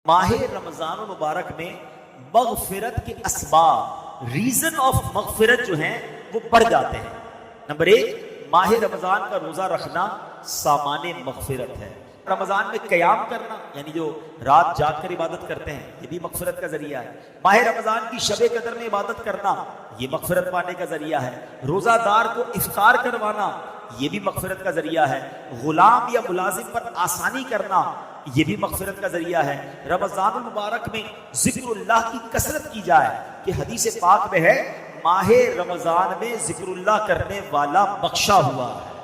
ماہ رمضان المبارک میں مغفرت کے اسباب، ریزن آف مغفرت جو ہیں وہ بڑھ جاتے ہیں۔ نمبر 1، ماہ رمضان کا روزہ رکھنا سامان مغفرت ہے۔ رمضان میں قیام کرنا، یعنی جو رات جاگ کر عبادت کرتے ہیں، یہ بھی مغفرت کا ذریعہ ہے۔ ماہ رمضان کی شب قدر میں عبادت کرنا، یہ مغفرت پانے کا ذریعہ ہے۔ روزہ دار کو افطار کروانا، یہ بھی مغفرت کا ذریعہ ہے۔ غلام یا ملازم پر آسانی کرنا، یہ بھی مغفرت کا ذریعہ ہے۔ رمضان المبارک میں ذکر اللہ کی کثرت کی جائے کہ حدیث پاک میں ہے ماہ رمضان میں ذکر اللہ کرنے والا بخشا ہوا ہے،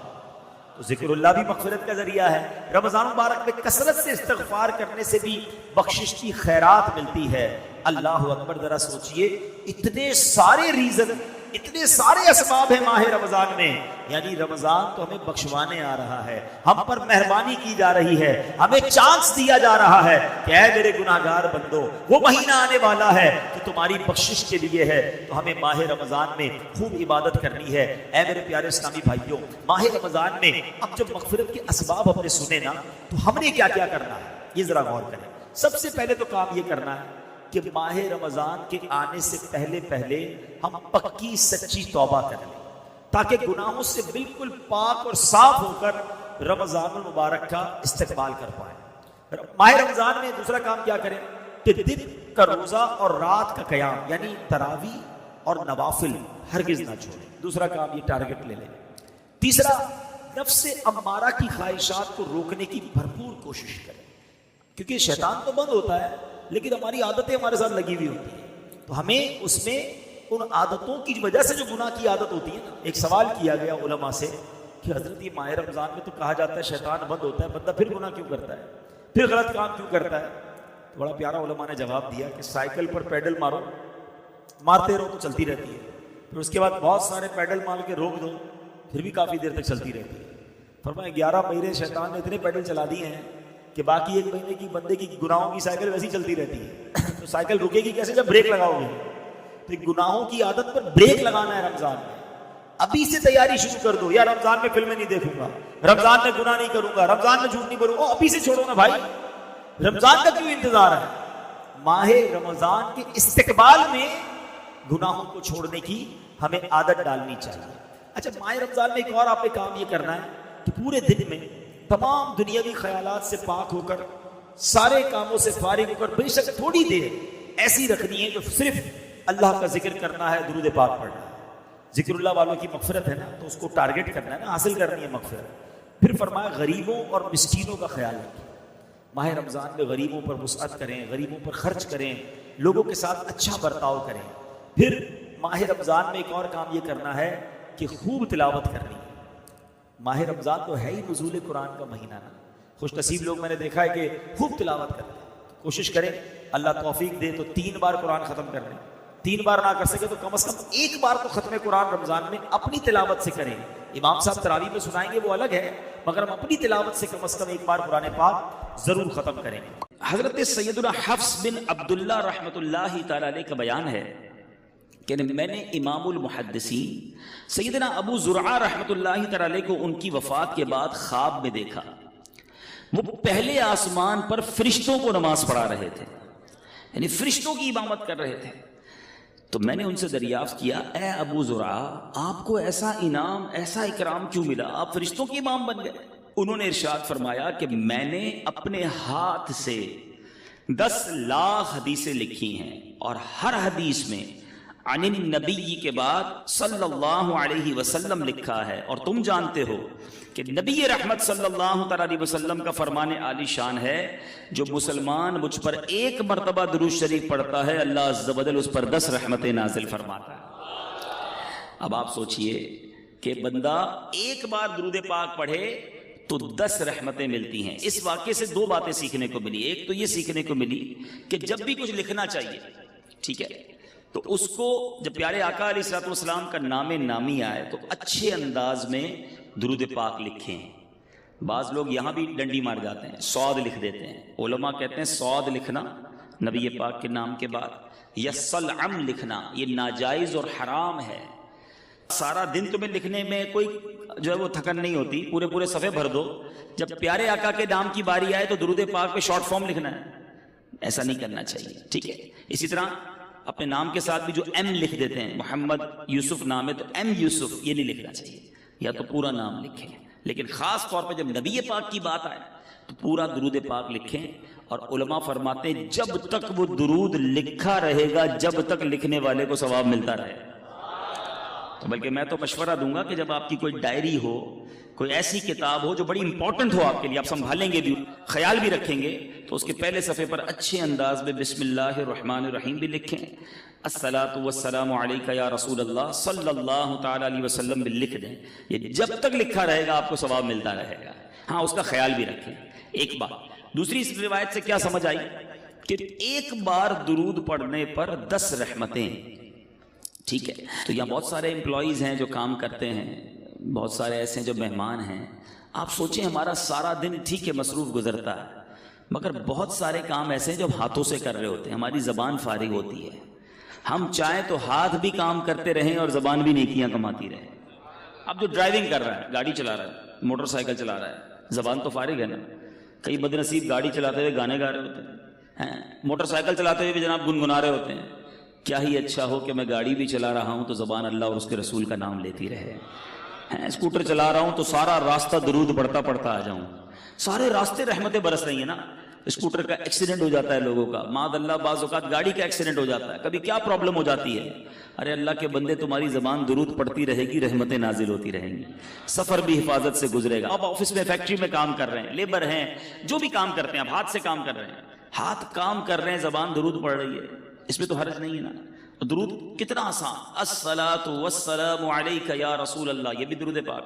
تو ذکر اللہ بھی مغفرت کا ذریعہ ہے۔ رمضان مبارک میں کثرت سے استغفار کرنے سے بھی بخشش کی خیرات ملتی ہے۔ اللہ اکبر، ذرا سوچئے، اتنے سارے ریزن، اتنے سارے اسباب ہیں ماہ رمضان میں، یعنی رمضان تو ہمیں بخشوانے آ رہا ہے، ہم پر مہربانی کی جا رہی ہے، ہمیں چانس دیا جا رہا ہے کہ اے میرے گناہگار بندو، وہ مہینہ آنے والا ہے کہ تمہاری بخشش کے لیے ہے، تو ہمیں ماہ رمضان میں خوب عبادت کرنی ہے۔ اے میرے پیارے اسلامی بھائیوں، ماہ رمضان میں اب جب مغفرت کے اسباب ہم نے سنے نا، تو ہم نے کیا کیا کرنا ہے یہ ذرا غور کریں۔ سب سے پہلے تو کام یہ کرنا ہے کہ ماہ رمضان کے آنے سے پہلے ہم پکی سچی توبہ کریں، تاکہ گناہوں سے بالکل پاک اور صاف ہو کر رمضان المبارک کا استقبال کر پائیں۔ ماہ رمضان میں دوسرا کام کیا کریں کہ دن کا روزہ اور رات کا قیام، یعنی تراویح اور نوافل ہرگز نہ چھوڑیں۔ دوسرا کام یہ ٹارگٹ لے لیں۔ تیسرا، نفس امارہ کی خواہشات کو روکنے کی بھرپور کوشش کریں، کیونکہ شیطان تو بند ہوتا ہے لیکن ہماری عادتیں ہمارے ساتھ لگی ہوئی ہوتی ہیں، تو ہمیں اس میں ان عادتوں کی وجہ سے جو گناہ کی عادت ہوتی ہے نا۔ ایک سوال کیا گیا علماء سے کہ حضرت یہ ماہ رمضان میں تو کہا جاتا ہے شیطان بند ہوتا ہے، بندہ پھر گناہ کیوں کرتا ہے، پھر غلط کام کیوں کرتا ہے؟ تو بڑا پیارا علماء نے جواب دیا کہ سائیکل پر پیڈل مارتے رہو تو چلتی رہتی ہے، پھر اس کے بعد بہت سارے پیڈل مار کے روک دو، پھر بھی کافی دیر تک چلتی رہتی ہے۔ فرمایا 11 مہینے شیطان نے اتنے پیڈل چلا دیے ہیں کہ باقی 1 مہینے کی بندے کی گناہوں کی سائیکل ویسی چلتی رہتی ہے، تو سائیکل رکے گی کیسے جب بریک لگاؤ گے؟ تو گناہوں کی عادت پر بریک لگانا ہے رمضان میں۔ ابھی سے تیاری شروع کر دو، یا رمضان میں فلمیں نہیں دیکھوں گا، رمضان میں گناہ نہیں کروں گا، رمضان میں جھوٹ نہیں بولوں گا، ابھی سے چھوڑو نا بھائی، رمضان کا کیوں انتظار ہے؟ ماہ رمضان کے استقبال میں گناہوں کو چھوڑنے کی ہمیں عادت ڈالنی چاہیے۔ اچھا، ماہ رمضان میں ایک اور آپ نے کام یہ کرنا ہے کہ پورے دن میں تمام دنیاوی خیالات سے پاک ہو کر، سارے کاموں سے فارغ ہو کر، بے شک تھوڑی دیر ایسی رکھنی ہے جو صرف اللہ کا ذکر کرنا ہے، درود پاک پڑھنا ہے۔ ذکر اللہ والوں کی مغفرت ہے نا، تو اس کو ٹارگٹ کرنا ہے نا، حاصل کرنی ہے مغفرت۔ پھر فرمایا غریبوں اور مسکینوں کا خیال رکھیں۔ ماہ رمضان میں غریبوں پر وسعت کریں، غریبوں پر خرچ کریں، لوگوں کے ساتھ اچھا برتاؤ کریں۔ پھر ماہ رمضان میں ایک اور کام یہ کرنا ہے کہ خوب تلاوت کرنی ہے۔ ماہ رمضان تو ہے ہی نزول قرآن کا مہینہ نا، خوش نصیب لوگ میں نے دیکھا ہے کہ خوب تلاوت کرتے ہیں۔ کوشش کریں، اللہ توفیق دے تو 3 بار قرآن ختم کر لیں، 3 بار نہ کر سکے تو کم از کم 1 بار تو ختم قرآن رمضان میں اپنی تلاوت سے کریں۔ امام صاحب تراویح میں سنائیں گے وہ الگ ہے، مگر ہم اپنی تلاوت سے کم از کم 1 بار قرآن پاک ضرور ختم کریں۔ حضرت سیدنا حفص بن عبداللہ رحمۃ اللہ تعالی علیہ کا بیان ہے کہ میں نے امام المحدثین سیدنا ابو زرعہ رحمۃ اللہ تعالی علیہ کو ان کی وفات کے بعد خواب میں دیکھا، وہ پہلے آسمان پر فرشتوں کو نماز پڑھا رہے تھے، یعنی فرشتوں کی امامت کر رہے تھے۔ تو میں نے ان سے دریافت کیا، اے ابو زرعہ، آپ کو ایسا انعام، ایسا اکرام کیوں ملا، آپ فرشتوں کے امام بن گئے؟ انہوں نے ارشاد فرمایا کہ میں نے اپنے ہاتھ سے 10 لاکھ حدیثیں لکھی ہیں، اور ہر حدیث میں عن النبی کے بعد صلی اللہ علیہ وسلم لکھا ہے، اور تم جانتے ہو کہ نبی رحمت صلی اللہ علیہ وسلم کا فرمان عالی شان ہے، جو مسلمان مجھ پر 1 مرتبہ درود شریف پڑھتا ہے، اللہ عز و جل اس پر 10 رحمتیں نازل فرماتا ہے۔ اب آپ سوچئے کہ بندہ 1 بار درود پاک پڑھے تو 10 رحمتیں ملتی ہیں۔ اس واقعے سے 2 باتیں سیکھنے کو ملی۔ ایک تو یہ سیکھنے کو ملی کہ جب بھی کچھ لکھنا چاہیے، ٹھیک ہے، تو اس کو جب پیارے آقا علیہ الصلوۃ والسلام کا نام نامی آئے تو اچھے انداز میں درود پاک لکھیں۔ بعض لوگ یہاں بھی ڈنڈی مار جاتے ہیں، صاد لکھ دیتے ہیں۔ علماء کہتے ہیں صاد لکھنا نبی پاک کے نام کے بعد، یا صلعم لکھنا، یہ ناجائز اور حرام ہے۔ سارا دن تمہیں لکھنے میں کوئی جو ہے وہ تھکن نہیں ہوتی، پورے صفحے بھر دو، جب پیارے آقا کے نام کی باری آئے تو درود پاک پہ شارٹ فارم لکھنا ہے، ایسا نہیں کرنا چاہیے، ٹھیک ہے؟ اسی طرح اپنے نام کے ساتھ بھی جو ایم لکھ دیتے ہیں، محمد یوسف نام ہے تو ایم یوسف، یہ نہیں لکھنا چاہیے، یا تو پورا نام لکھیں، لیکن خاص طور پہ جب نبی پاک کی بات آئے تو پورا درود پاک لکھیں. اور علماء فرماتے ہیں جب تک وہ درود لکھا رہے گا جب تک لکھنے والے کو ثواب ملتا رہے. تو بلکہ میں تو مشورہ دوں گا کہ جب آپ کی کوئی ڈائری ہو، کوئی ایسی کتاب ہو جو بڑی امپورٹنٹ ہو آپ کے لیے، آپ سنبھالیں گے بھی، خیال بھی رکھیں گے، تو اس کے پہلے صفحے پر اچھے انداز میں بسم اللہ الرحمن الرحیم بھی لکھیں، الصلاۃ والسلام علیک یا رسول اللہ صلی اللہ تعالی علیہ وسلم بھی لکھ دیں. یہ جب تک لکھا رہے گا آپ کو ثواب ملتا رہے گا. ہاں اس کا خیال بھی رکھیں. ایک بات. دوسری اس روایت سے کیا سمجھ آئی کہ ایک بار درود پڑھنے پر 10 رحمتیں. ٹھیک ہے، تو یہاں بہت سارے امپلائیز ہیں جو کام کرتے ہیں، بہت سارے ایسے ہیں جو مہمان ہیں. آپ سوچیں ہمارا سارا دن ٹھیک ہے مصروف گزرتا ہے، مگر بہت سارے کام ایسے ہیں جو ہم ہاتھوں سے کر رہے ہوتے ہیں، ہماری زبان فارغ ہوتی ہے. ہم چاہیں تو ہاتھ بھی کام کرتے رہیں اور زبان بھی نیکیاں کماتی رہے. اب جو ڈرائیونگ کر رہا ہے، گاڑی چلا رہا ہے، موٹر سائیکل چلا رہا ہے، زبان تو فارغ ہے نا. کئی بد نصیب گاڑی چلاتے ہوئے گانے گا رہے ہوتے ہیں، موٹر سائیکل چلاتے ہوئے بھی جناب گنگنا رہے ہوتے ہیں. کیا ہی اچھا ہو کہ میں گاڑی بھی چلا رہا ہوں تو زبان اللہ اور اس کے رسول کا نام لیتی رہے. اسکوٹر چلا رہا ہوں تو سارا راستہ درود پڑھتا پڑھتا آ جاؤں. سارے راستے رحمتیں برس رہی ہیں نا. اسکوٹر کا ایکسیڈنٹ ہو جاتا ہے لوگوں کا، معاذ اللہ بعض اوقات گاڑی کا ایکسیڈنٹ ہو جاتا ہے، کبھی کیا پرابلم ہو جاتی ہے. ارے اللہ کے بندے تمہاری زبان درود پڑھتی رہے گی، رحمتیں نازل ہوتی رہیں گی، سفر بھی حفاظت سے گزرے گا. اب آفس میں، فیکٹری میں کام کر رہے ہیں، لیبر ہیں، جو بھی کام کرتے ہیں، اب ہاتھ سے کام کر رہے ہیں، ہاتھ کام کر رہے ہیں، زبان درود پڑھ رہی ہے، اس میں تو حرج نہیں ہے نا. درود کتنا آسان. الصلاۃ والسلام علیک یا رسول اللہ، یہ بھی درود پاک.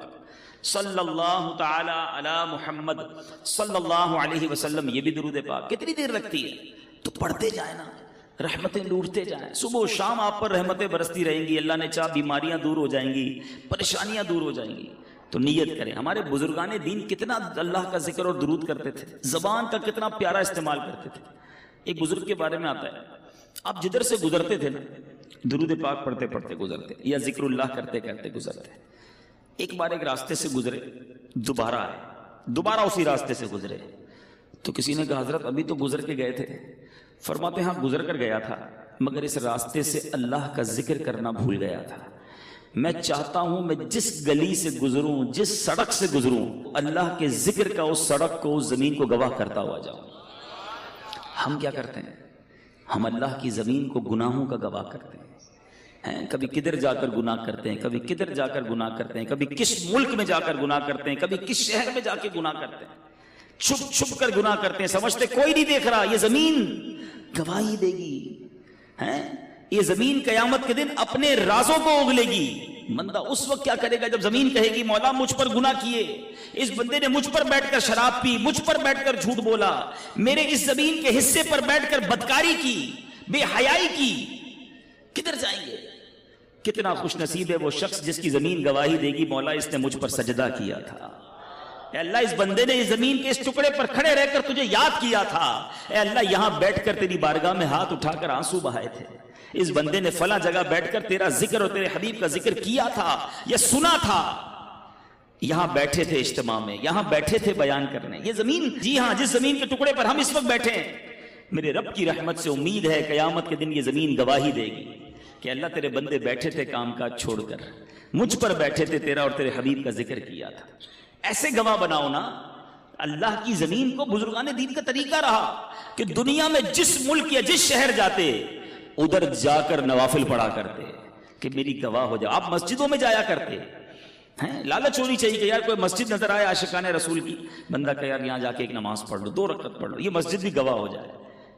صلی اللہ تعالی علی محمد صلی اللہ علیہ وسلم، یہ بھی درود پاک. کتنی دیر لگتی ہے؟ تو پڑھتے جائیں نا، رحمتیں لوٹتے جائیں. صبح و شام آپ پر رحمتیں برستی رہیں گی. اللہ نے چاہ بیماریاں دور ہو جائیں گی، پریشانیاں دور ہو جائیں گی. تو نیت کریں. ہمارے بزرگان دین کتنا اللہ کا ذکر اور درود کرتے تھے، زبان کا کتنا پیارا استعمال کرتے تھے. ایک بزرگ کے بارے میں آتا ہے، آپ جدھر سے گزرتے تھے نا، درود پاک پڑھتے پڑھتے گزرتے یا ذکر اللہ کرتے کرتے گزرتے. ایک بار ایک راستے سے گزرے، دوبارہ آئے، دوبارہ اسی راستے سے گزرے. تو کسی نے کہا حضرت ابھی تو گزر کے گئے تھے. فرماتے ہاں گزر کر گیا تھا، مگر اس راستے سے اللہ کا ذکر کرنا بھول گیا تھا. میں چاہتا ہوں میں جس گلی سے گزروں، جس سڑک سے گزروں، اللہ کے ذکر کا اس سڑک کو، اس زمین کو گواہ کرتا ہوا جاؤں. ہم کیا کرتے ہیں؟ ہم اللہ کی زمین کو گناہوں کا گواہ کرتے ہیں. کبھی کدھر جا کر گناہ کرتے ہیں، کبھی کدھر جا کر گناہ کرتے ہیں، کبھی کس ملک میں جا کر گناہ کرتے ہیں، کبھی کس شہر میں جا کے گناہ کرتے ہیں. چھپ چھپ کر گناہ کرتے ہیں، سمجھتے کوئی نہیں دیکھ رہا. یہ زمین گواہی دے گی. یہ زمین قیامت کے دن اپنے رازوں کو اگلے گی. بندہ اس وقت کیا کرے گا جب زمین کہے گی مولا مجھ پر گناہ کیے، اس بندے نے مجھ پر بیٹھ کر شراب پی، مجھ پر بیٹھ کر جھوٹ بولا، میرے اس زمین کے حصے پر بیٹھ کر بدکاری کی، بے حیائی کی. کدھر جائیں گے؟ کتنا خوش نصیب ہے وہ شخص جس کی زمین گواہی دے گی مولا اس نے مجھ پر سجدہ کیا تھا. اے اللہ اس بندے نے اس زمین کے اس ٹکڑے پر کھڑے رہ کر تجھے یاد کیا تھا. اے اللہ یہاں بیٹھ کر تیری بارگاہ میں ہاتھ اٹھا کر آنسو بہائے تھے. اس بندے نے فلاں جگہ بیٹھ کر تیرا ذکر اور تیرے حبیب کا ذکر کیا تھا یا سنا تھا. یہاں بیٹھے تھے اجتماع میں، یہاں بیٹھے تھے بیان کرنے. یہ زمین، جی ہاں جس زمین کے ٹکڑے پر ہم اس وقت بیٹھے ہیں، میرے رب کی رحمت سے امید ہے قیامت کے دن یہ زمین گواہی دے گی کہ اللہ تیرے بندے بیٹھے تھے کام کاج چھوڑ کر، مجھ پر بیٹھے تھے، تیرا اور تیرے حبیب کا ذکر کیا تھا. ایسے گواہ بناؤ نا. اللہ کی زمین کو بزرگان دین کا طریقہ رہا کہ دنیا میں جس ملک یا جس شہر جاتے ادھر جا کر نوافل پڑھا کرتے کہ میری گواہ ہو جاؤ. آپ مسجدوں میں جایا کرتے ہیں، لالچ ہونی چاہیے کہ یار کوئی مسجد نظر آئے عاشقان رسول کی، بندہ کہ یار یہاں جا کے ایک نماز پڑھ لو، 2 رکعت پڑھ لو، یہ مسجد بھی گواہ ہو جائے.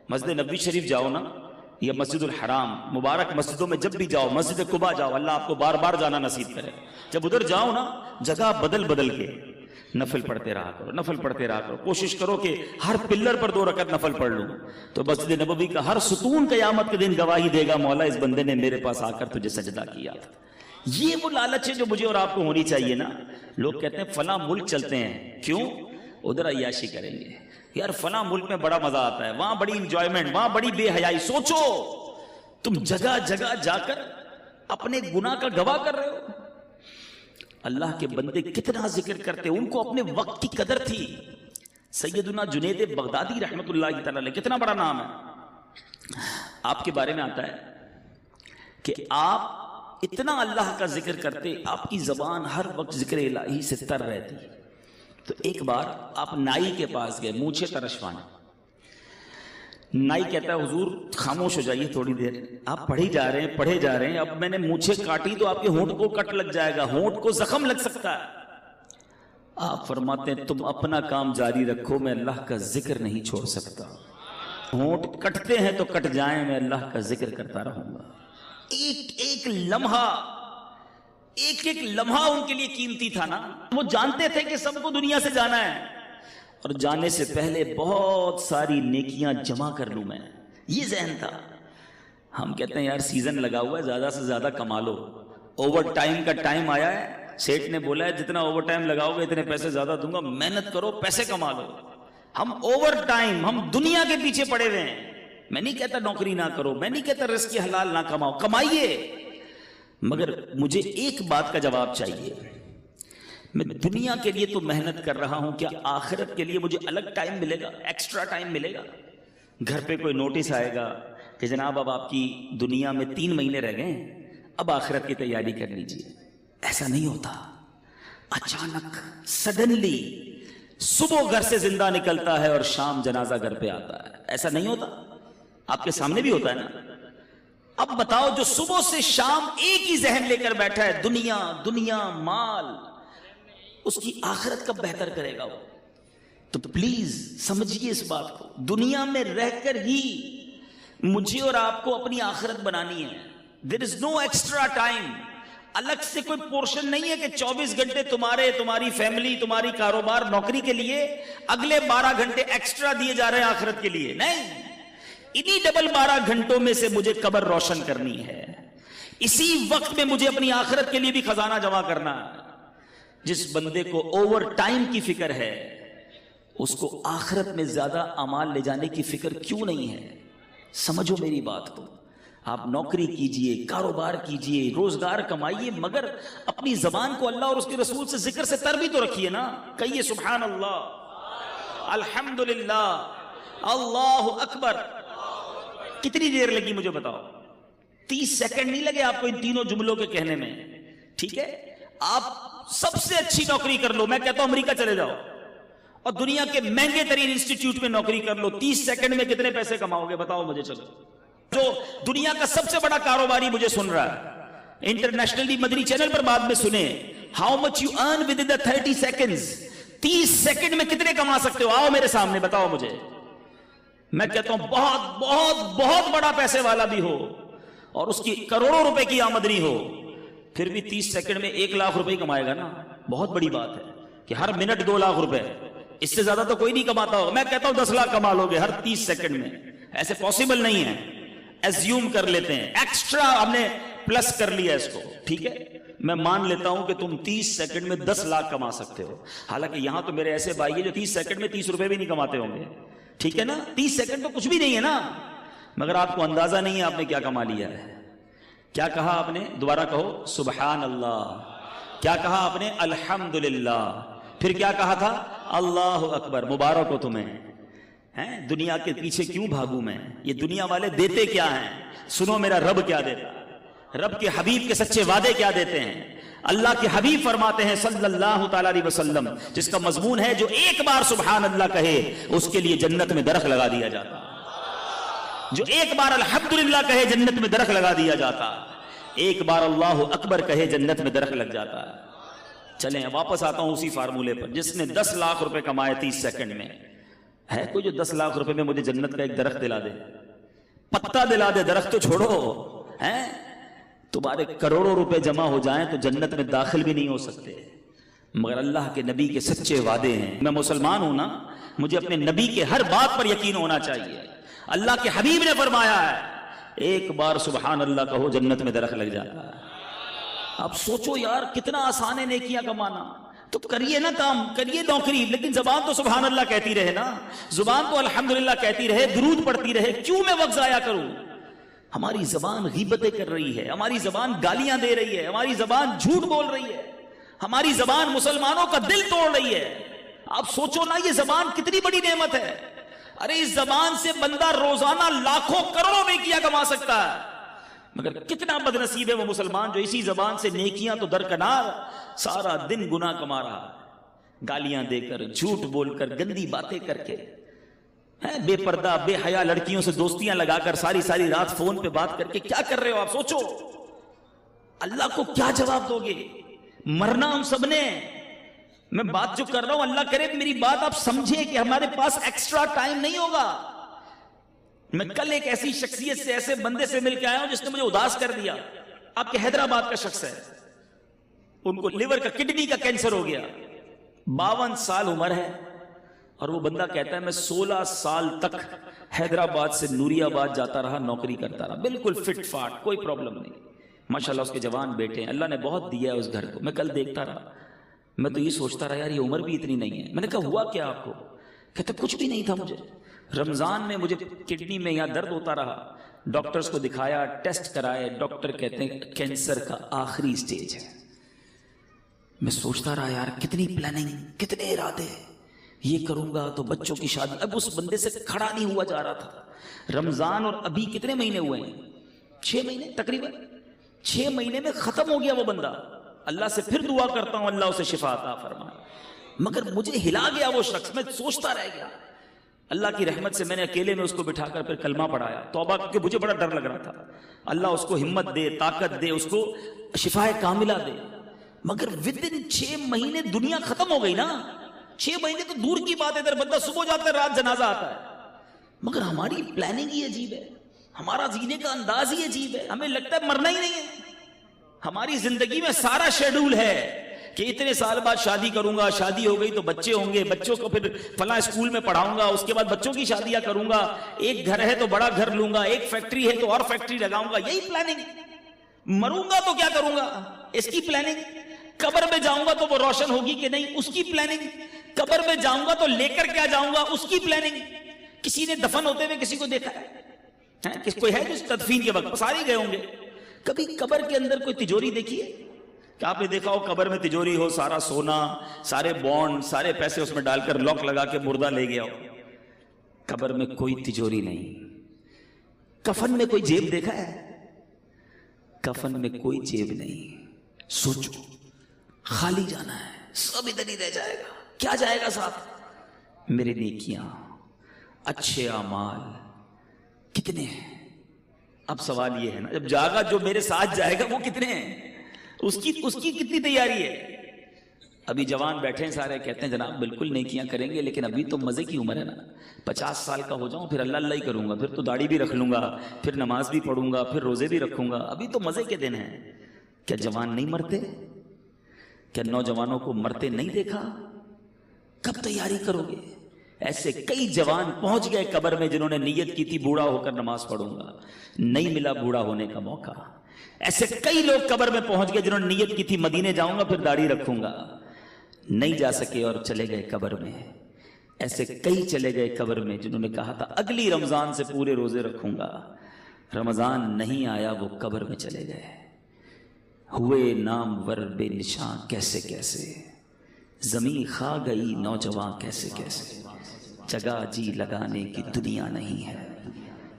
مسجد نبوی شریف جاؤ نا، یا مسجد الحرام، مبارک مسجدوں میں جب بھی جاؤ، مسجد قباء جاؤ، اللہ آپ کو بار بار جانا نصیب کرے. جب ادھر جاؤ نا، جگہ بدل بدل کے نفل پڑھتے رہا کرو، نفل پڑھتے رہا کرو. کوشش کرو کہ ہر پلر پر 2 رکعت نفل پڑھ لوں. تو مسجد نبوی کا ہر ستون قیامت کے دن گواہی دے گا مولا اس بندے نے میرے پاس آ کر تجھے سجدہ کیا تھا. یہ وہ لالچ ہے جو مجھے اور آپ کو ہونی چاہیے نا. لوگ کہتے ہیں فلاں ملک چلتے ہیں، کیوں؟ ادھر عیاشی کریں گے. یار فلاں ملک میں بڑا مزہ آتا ہے، وہاں بڑی انجوائمنٹ، وہاں بڑی بے حیائی. سوچو تم جگہ جگہ جا کر اپنے گناہ کا گواہ کر رہے ہو. اللہ کے بندے کتنا ذکر کرتے، ان کو اپنے وقت کی قدر تھی. سیدنا جنید بغدادی رحمت اللہ تعالی علیہ، کتنا بڑا نام ہے. آپ کے بارے میں آتا ہے کہ آپ اتنا اللہ کا ذکر کرتے، آپ کی زبان ہر وقت ذکر الہی سے تر رہتی. تو ایک بار آپ نائی کے پاس گئے مونچھیں ترشوانے. نائی کہتا ہے حضور خاموش ہو جائیے تھوڑی دیر، آپ پڑھے جا رہے ہیں، اب میں نے مونچھیں کاٹی تو آپ کے ہونٹ کو کٹ لگ جائے گا، ہونٹ کو زخم لگ سکتا ہے. آپ فرماتے ہیں تم اپنا کام جاری رکھو، میں اللہ کا ذکر نہیں چھوڑ سکتا. ہونٹ کٹتے ہیں تو کٹ جائیں، میں اللہ کا ذکر کرتا رہوں گا. ایک لمحہ ان کے لیے قیمتی تھا نا. وہ جانتے تھے کہ سب کو دنیا سے جانا ہے، اور جانے سے پہلے بہت ساری نیکیاں جمع کر لوں میں، یہ ذہن تھا. ہم کہتے ہیں یار سیزن لگا ہوا ہے، زیادہ سے زیادہ کما لو. اوور ٹائم کا ٹائم آیا ہے، سیٹ نے بولا ہے جتنا اوور ٹائم لگاؤ گے اتنے پیسے زیادہ دوں گا، محنت کرو پیسے کما لو. ہم اوور ٹائم، ہم دنیا کے پیچھے پڑے ہوئے ہیں. میں نہیں کہتا نوکری نہ کرو، میں نہیں کہتا رزق حلال نہ کماؤ، کمائیے، مگر مجھے ایک بات کا جواب چاہیے. میں دنیا کے لیے تو محنت کر رہا ہوں، کیا آخرت کے لیے مجھے الگ ٹائم ملے گا، ایکسٹرا ٹائم ملے گا؟ گھر پہ کوئی نوٹس آئے گا کہ جناب اب آپ کی دنیا میں 3 مہینے رہ گئے، اب آخرت کی تیاری کر لیجیے. ایسا نہیں ہوتا. اچانک سڈنلی صبح گھر سے زندہ نکلتا ہے اور شام جنازہ گھر پہ آتا ہے. ایسا نہیں ہوتا؟ آپ کے سامنے بھی ہوتا ہے نا. اب بتاؤ جو صبح سے شام ایک ہی ذہن لے کر بیٹھا ہے، دنیا دنیا مال، اس کی آخرت کب بہتر کرے گا وہ؟ تو پلیز سمجھیے اس بات کو. دنیا میں رہ کر ہی مجھے اور آپ کو اپنی آخرت بنانی ہے. دیر از نو ایکسٹرا ٹائم. الگ سے کوئی پورشن نہیں ہے کہ 24 گھنٹے تمہاری فیملی، تمہاری کاروبار، نوکری کے لیے اگلے 12 گھنٹے ایکسٹرا دیے جا رہے ہیں آخرت کے لیے. نہیں، انہی ڈبل 12 گھنٹوں میں سے مجھے قبر روشن کرنی ہے. اسی وقت میں مجھے اپنی آخرت کے لیے بھی خزانہ جمع کرنا ہے. جس بندے کو اوور ٹائم کی فکر ہے، اس کو آخرت میں زیادہ اعمال لے جانے کی فکر کیوں نہیں ہے؟ سمجھو میری بات کو. آپ نوکری کیجئے، کاروبار کیجئے، روزگار کمائیے، مگر اپنی زبان کو اللہ اور اس کے رسول سے ذکر سے تر بھی تو رکھیے نا. کہیے سبحان اللہ، الحمدللہ، اللہ اکبر. کتنی دیر لگی مجھے بتاؤ؟ 30 سیکنڈ نہیں لگے آپ کو ان تینوں جملوں کے کہنے میں. ٹھیک ہے، آپ سب سے اچھی نوکری کر لو، میں کہتا ہوں امریکہ چلے جاؤ اور دنیا کے مہنگے ترین انسٹیٹیوٹ میں نوکری کر لو. 30 سیکنڈ میں کتنے پیسے کماؤ گے بتاؤ مجھے. چلو، جو دنیا کا سب سے بڑا کاروباری مجھے سن رہا ہے، انٹرنیشنل مدنی چینل پر بعد میں سنیں، how much you earn with in 30 seconds. 30 second میں کتنے کما سکتے ہو؟ آؤ میرے سامنے بتاؤ مجھے. میں کہتا ہوں بہت بہت بہت بڑا پیسے والا بھی ہو اور اس کی کروڑوں روپے کی آمدنی ہو، پھر بھی 30 سیکنڈ میں 1 لاکھ روپے کمائے گا نا. بہت بڑی بات ہے کہ ہر منٹ 2 لاکھ روپے، اس سے زیادہ تو کوئی نہیں کماتا ہوگا. میں کہتا ہوں 10 لاکھ کما لو گے ہر 30 سیکنڈ میں. ایسے پاسبل نہیں ہے، ایزیوم کر لیتے ہیں، ایکسٹرا ہم نے پلس کر لیا اس کو. ٹھیک ہے، میں مان لیتا ہوں کہ تم 30 سیکنڈ میں 10 لاکھ کما سکتے ہو. حالانکہ یہاں تو میرے ایسے بھائی ہیں جو 30 سیکنڈ میں 30 روپے بھی نہیں کماتے ہوں گے. ٹھیک ہے نا، 30 سیکنڈ تو کچھ بھی نہیں ہے نا، مگر آپ کو اندازہ نہیں ہے آپ نے کیا کما لیا ہے. کیا کہا آپ نے؟ دوبارہ کہو سبحان اللہ. کیا کہا آپ نے؟ الحمدللہ. پھر کیا کہا تھا؟ اللہ اکبر. مبارک ہو تمہیں. دنیا کے پیچھے کیوں بھاگوں میں؟ یہ دنیا والے دیتے کیا ہیں؟ سنو میرا رب کیا دیتا ہے، رب کے حبیب کے سچے وعدے کیا دیتے ہیں. اللہ کے حبیب فرماتے ہیں صلی اللہ تعالی علیہ وسلم، جس کا مضمون ہے جو ایک بار سبحان اللہ کہے اس کے لیے جنت میں درخت لگا دیا جاتا. جو ایک بار الحمدللہ کہے جنت میں درخت لگا دیا جاتا. ایک بار اللہ اکبر کہے جنت میں درخت لگ جاتا ہے. چلیں واپس آتا ہوں اسی فارمولے پر. جس نے 10 لاکھ روپے کمائے 30 سیکنڈ میں، ہے کوئی جو 10 لاکھ روپے میں مجھے جنت کا ایک درخت دلا دے؟ پتا دلا دے، درخت تو چھوڑو. تمہارے کروڑوں روپے جمع ہو جائیں تو جنت میں داخل بھی نہیں ہو سکتے. مگر اللہ کے نبی کے سچے وعدے ہیں. میں مسلمان ہوں نا، مجھے اپنے نبی کے ہر بات پر یقین ہونا چاہیے. اللہ کے حبیب نے فرمایا ہے ایک بار سبحان اللہ کہو جنت میں درخت لگ جاتا ہے. اب سوچو یار کتنا آسان ہے نیکیاں کمانا. تو کریے نا کام، کریے نوکری، لیکن زبان تو سبحان اللہ کہتی رہے نا، زبان تو الحمدللہ کہتی رہے، درود پڑھتی رہے. کیوں میں وقت ضائع کروں؟ ہماری زبان غیبتیں کر رہی ہے، ہماری زبان گالیاں دے رہی ہے، ہماری زبان جھوٹ بول رہی ہے، ہماری زبان مسلمانوں کا دل توڑ رہی ہے. آپ سوچو نا یہ زبان کتنی بڑی نعمت ہے. ارے اس زبان سے بندہ روزانہ لاکھوں کروڑوں نیکیاں کما سکتا ہے، مگر کتنا بدنصیب ہے وہ مسلمان جو اسی زبان سے نیکیاں تو درکنار سارا دن گناہ کما رہا ہے، گالیاں دے کر، جھوٹ بول کر، گندی باتیں کر کے، بے پردہ بے حیا لڑکیوں سے دوستیاں لگا کر، ساری ساری رات فون پہ بات کر کے کیا کر رہے ہو آپ؟ سوچو اللہ کو کیا جواب دو گے؟ مرنا ہم سب نے۔ میں بات جو کر رہا ہوں اللہ کرے میری بات آپ سمجھیں کہ ہمارے پاس ایکسٹرا ٹائم نہیں ہوگا۔ میں کل ایک ایسی شخصیت سے، ایسے بندے سے مل کے آیا ہوں جس نے مجھے اداس کر دیا۔ آپ کے حیدرآباد کا شخص ہے، ان کو لیور کا، کڈنی کا کینسر ہو گیا، 52 سال عمر ہے، اور وہ بندہ کہتا ہے میں 16 سال تک حیدرآباد سے نوری آباد جاتا رہا، نوکری کرتا رہا، بالکل فٹ فاٹ، کوئی پرابلم نہیں، ماشاءاللہ اس کے جوان بیٹے ہیں، اللہ نے بہت دیا ہے اس گھر کو۔ میں کل دیکھتا رہا، میں تو یہ سوچتا رہا یار یہ عمر بھی اتنی نہیں ہے۔ میں نے کہا ہوا کیا آپ کو؟ کہتے کچھ بھی نہیں تھا مجھے، رمضان میں مجھے کڈنی میں یہاں درد ہوتا رہا، ڈاکٹرز کو دکھایا، ٹیسٹ کرائے، ڈاکٹر کہتے ہیں کینسر کا آخری سٹیج ہے۔ میں سوچتا رہا یار کتنی پلاننگ، کتنے ارادے، یہ کروں گا تو بچوں کی شادی۔ اب اس بندے سے کھڑا نہیں ہوا جا رہا تھا۔ رمضان اور ابھی کتنے مہینے ہوئے ہیں؟ 6 مہینے تقریباً، 6 مہینے میں ختم ہو گیا وہ بندہ۔ اللہ سے پھر دعا کرتا ہوں اللہ اسے شفا عطا فرمائے، مگر مجھے ہلا گیا وہ شخص، میں سوچتا رہ گیا۔ اللہ کی رحمت سے میں نے اکیلے میں اس کو بٹھا کر پھر کلمہ پڑھایا، توبہ، کیونکہ مجھے بڑا ڈر لگ رہا تھا۔ اللہ اس کو ہمت دے، طاقت دے، اس کو شفا کاملہ دے، مگر ودن 6 مہینے دنیا ختم ہو گئی نا۔ 6 مہینے تو دور کی بات ہے، ادھر بندہ صبح جاتا ہے رات جنازہ آتا ہے، مگر ہماری پلاننگ ہی عجیب ہے، ہمارا جینے کا انداز ہی عجیب ہے، ہمیں لگتا ہے مرنا ہی نہیں ہے۔ ہماری زندگی میں سارا شیڈول ہے کہ اتنے سال بعد شادی کروں گا، شادی ہو گئی تو بچے ہوں گے، بچوں کو پھر فلاں اسکول میں پڑھاؤں گا، اس کے بعد بچوں کی شادیاں کروں گا، ایک گھر ہے تو بڑا گھر لوں گا، ایک فیکٹری ہے تو اور فیکٹری لگاؤں گا، یہی پلاننگ۔ مروں گا تو کیا کروں گا، اس کی پلاننگ۔ قبر میں جاؤں گا تو وہ روشن ہوگی کہ نہیں، اس کی پلاننگ۔ قبر میں جاؤں گا تو لے کر کیا جاؤں گا، اس کی پلاننگ۔ کسی نے دفن ہوتے ہوئے کسی کو دیکھا ہے؟ کوئی ہے جو تدفین کے وقت؟ سارے گئے ہوں گے۔ کبھی قبر کے اندر کوئی تجوری دیکھی ہے کہ آپ نے دیکھا ہو قبر میں تجوری ہو، سارا سونا، سارے بانڈ، سارے پیسے اس میں ڈال کر لاک لگا کے مردہ لے گیا ہو؟ قبر میں کوئی تجوری نہیں۔ کفن میں کوئی جیب دیکھا ہے؟ کفن میں کوئی جیب نہیں۔ سوچو، خالی جانا ہے، سب ادھر ہی رہ جائے گا۔ کیا جائے گا ساتھ؟ میرے نیکیاں، اچھے اعمال کتنے ہیں؟ اب سوال یہ ہے نا، جب جاگا جو میرے ساتھ جائے گا وہ کتنے ہیں؟ اس کی کتنی تیاری ہے؟ ابھی جوان بیٹھے ہیں سارے، کہتے ہیں جناب بالکل نیکیاں کریں گے، لیکن ابھی تو مزے کی عمر ہے نا، 50 سال کا ہو جاؤں پھر اللہ اللہ ہی کروں گا، پھر تو داڑھی بھی رکھ لوں گا، پھر نماز بھی پڑھوں گا، پھر روزے بھی رکھوں گا، ابھی تو مزے کے دن ہیں۔ کیا جوان نہیں مرتے؟ کیا نوجوانوں کو مرتے نہیں دیکھا؟ کب تیاری کرو گے؟ ایسے کئی جوان پہنچ گئے قبر میں جنہوں نے نیت کی تھی بوڑھا ہو کر نماز پڑھوں گا، نہیں ملا بوڑھا ہونے کا موقع۔ ایسے کئی لوگ قبر میں پہنچ گئے جنہوں نے نیت کی تھی مدینے جاؤں گا پھر داڑھی رکھوں گا، نہیں جا سکے اور چلے گئے قبر میں۔ ایسے کئی چلے گئے قبر میں جنہوں نے کہا تھا اگلی رمضان سے پورے روزے رکھوں گا، رمضان نہیں آیا وہ قبر میں چلے گئے، ہوئے نامور بے نشان کیسے کیسے، زمین کھا گئی نوجوان کیسے کیسے، جگہ جی لگانے کی دنیا نہیں ہے،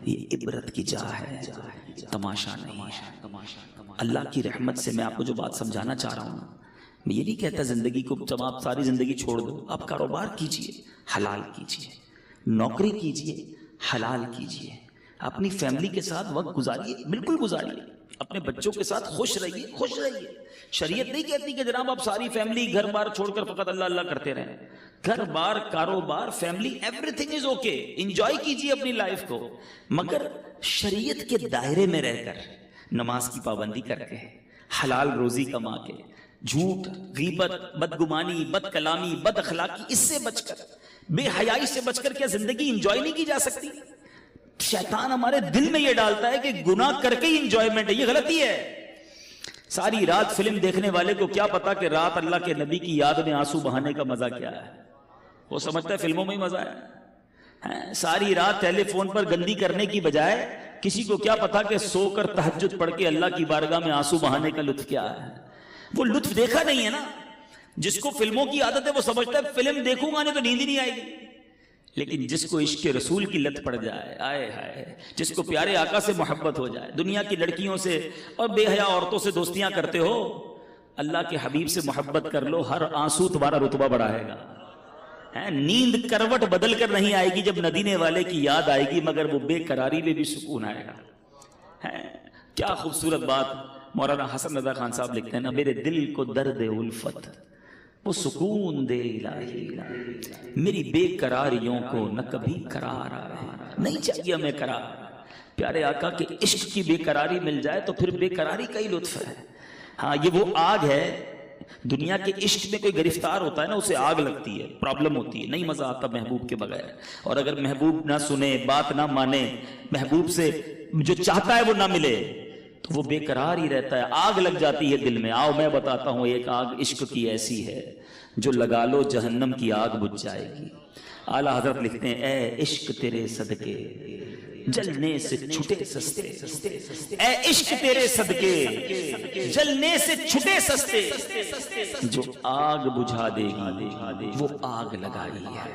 یہ عبرت کی جا ہے، تماشا نہیں ہے۔ اللہ کی رحمت سے میں آپ کو جو بات سمجھانا چاہ رہا ہوں، میں یہ نہیں کہتا زندگی کو جب آپ ساری زندگی چھوڑ دو، آپ کاروبار کیجئے، حلال کیجئے، نوکری کیجئے، حلال کیجئے، اپنی فیملی کے ساتھ وقت گزاریے، بالکل گزاریے، اپنے بچوں کے ساتھ خوش رہیے، خوش رہیے۔ شریعت نہیں کہتی کہ جناب آپ ساری فیملی گھر بار چھوڑ کر فقط اللہ اللہ کرتے رہیں، گھر بار، کاروبار، family, every thing is okay, enjoy کیجئے اپنی لائف کو، مگر شریعت کے دائرے میں رہ کر، نماز کی پابندی کر کے، حلال روزی کما کے، جھوٹ، غیبت، بدگمانی، بد کلامی، بد اخلاقی، اس سے بچ کر، بے حیائی سے بچ کر کیا زندگی انجوائے نہیں کی جا سکتی؟ شیطان ہمارے دل میں یہ ڈالتا ہے کہ گناہ کر کے ہی انجوائمنٹ ہے، یہ غلطی ہے۔ ساری رات فلم دیکھنے والے کو کیا پتا کہ رات اللہ کے نبی کی یاد میں آنسو بہانے کا مزہ کیا ہے، وہ سمجھتا ہے فلموں میں ہی مزہ ہے۔ ساری رات ٹیلی فون پر گندی کرنے کی بجائے کسی کو کیا پتا کہ سو کر تہجد پڑھ کے اللہ کی بارگاہ میں آنسو بہانے کا لطف کیا ہے، وہ لطف دیکھا نہیں ہے نا۔ جس کو فلموں کی عادت ہے وہ سمجھتا ہے فلم دیکھوں گا نہیں تو نیند ہی نہیں آئے گی، لیکن جس کو عشق رسول کی لت پڑ جائے، آئے ہائے، جس کو پیارے آقا سے محبت ہو جائے، دنیا کی لڑکیوں سے اور بے حیا عورتوں سے دوستیاں کرتے ہو، اللہ کے حبیب سے محبت کر لو، ہر آنسو تمہارا رتبہ بڑھائے گا. نیند کروٹ بدل کر نہیں آئے گی جب مدینے والے کی یاد آئے گی، مگر وہ بے قراری میں بھی سکون آئے گا. کیا خوبصورت بات مولانا حسن رضا خان صاحب لکھتے ہیں نا، میرے دل کو درد الفت وہ سکون دے الہی، میری بے قراریوں کو نہ کبھی قرار آئے. نہیں چاہیے ہمیں قرار، پیارے آقا کے عشق کی بے قراری مل جائے تو پھر بے قراری کا ہی لطف ہے. ہاں یہ وہ آگ ہے، دنیا کے عشق میں کوئی گرفتار ہوتا ہے نا، اسے آگ لگتی ہے، پرابلم ہوتی ہے، نہیں مزہ آتا محبوب کے بغیر. اور اگر محبوب نہ سنے، بات نہ مانے، محبوب سے جو چاہتا ہے وہ نہ ملے تو وہ بے قرار ہی رہتا ہے، آگ لگ جاتی ہے دل میں. آؤ میں بتاتا ہوں، ایک آگ عشق کی ایسی ہے جو لگا لو جہنم کی آگ بجھ جائے گی. اعلیٰ حضرت لکھتے ہیں، اے عشق تیرے صدقے جلنے سے چھٹے سستے، اے عشق تیرے صدقے جلنے سے چھٹے سستے، جو آگ بجھا دے گی وہ آگ لگائی ہے.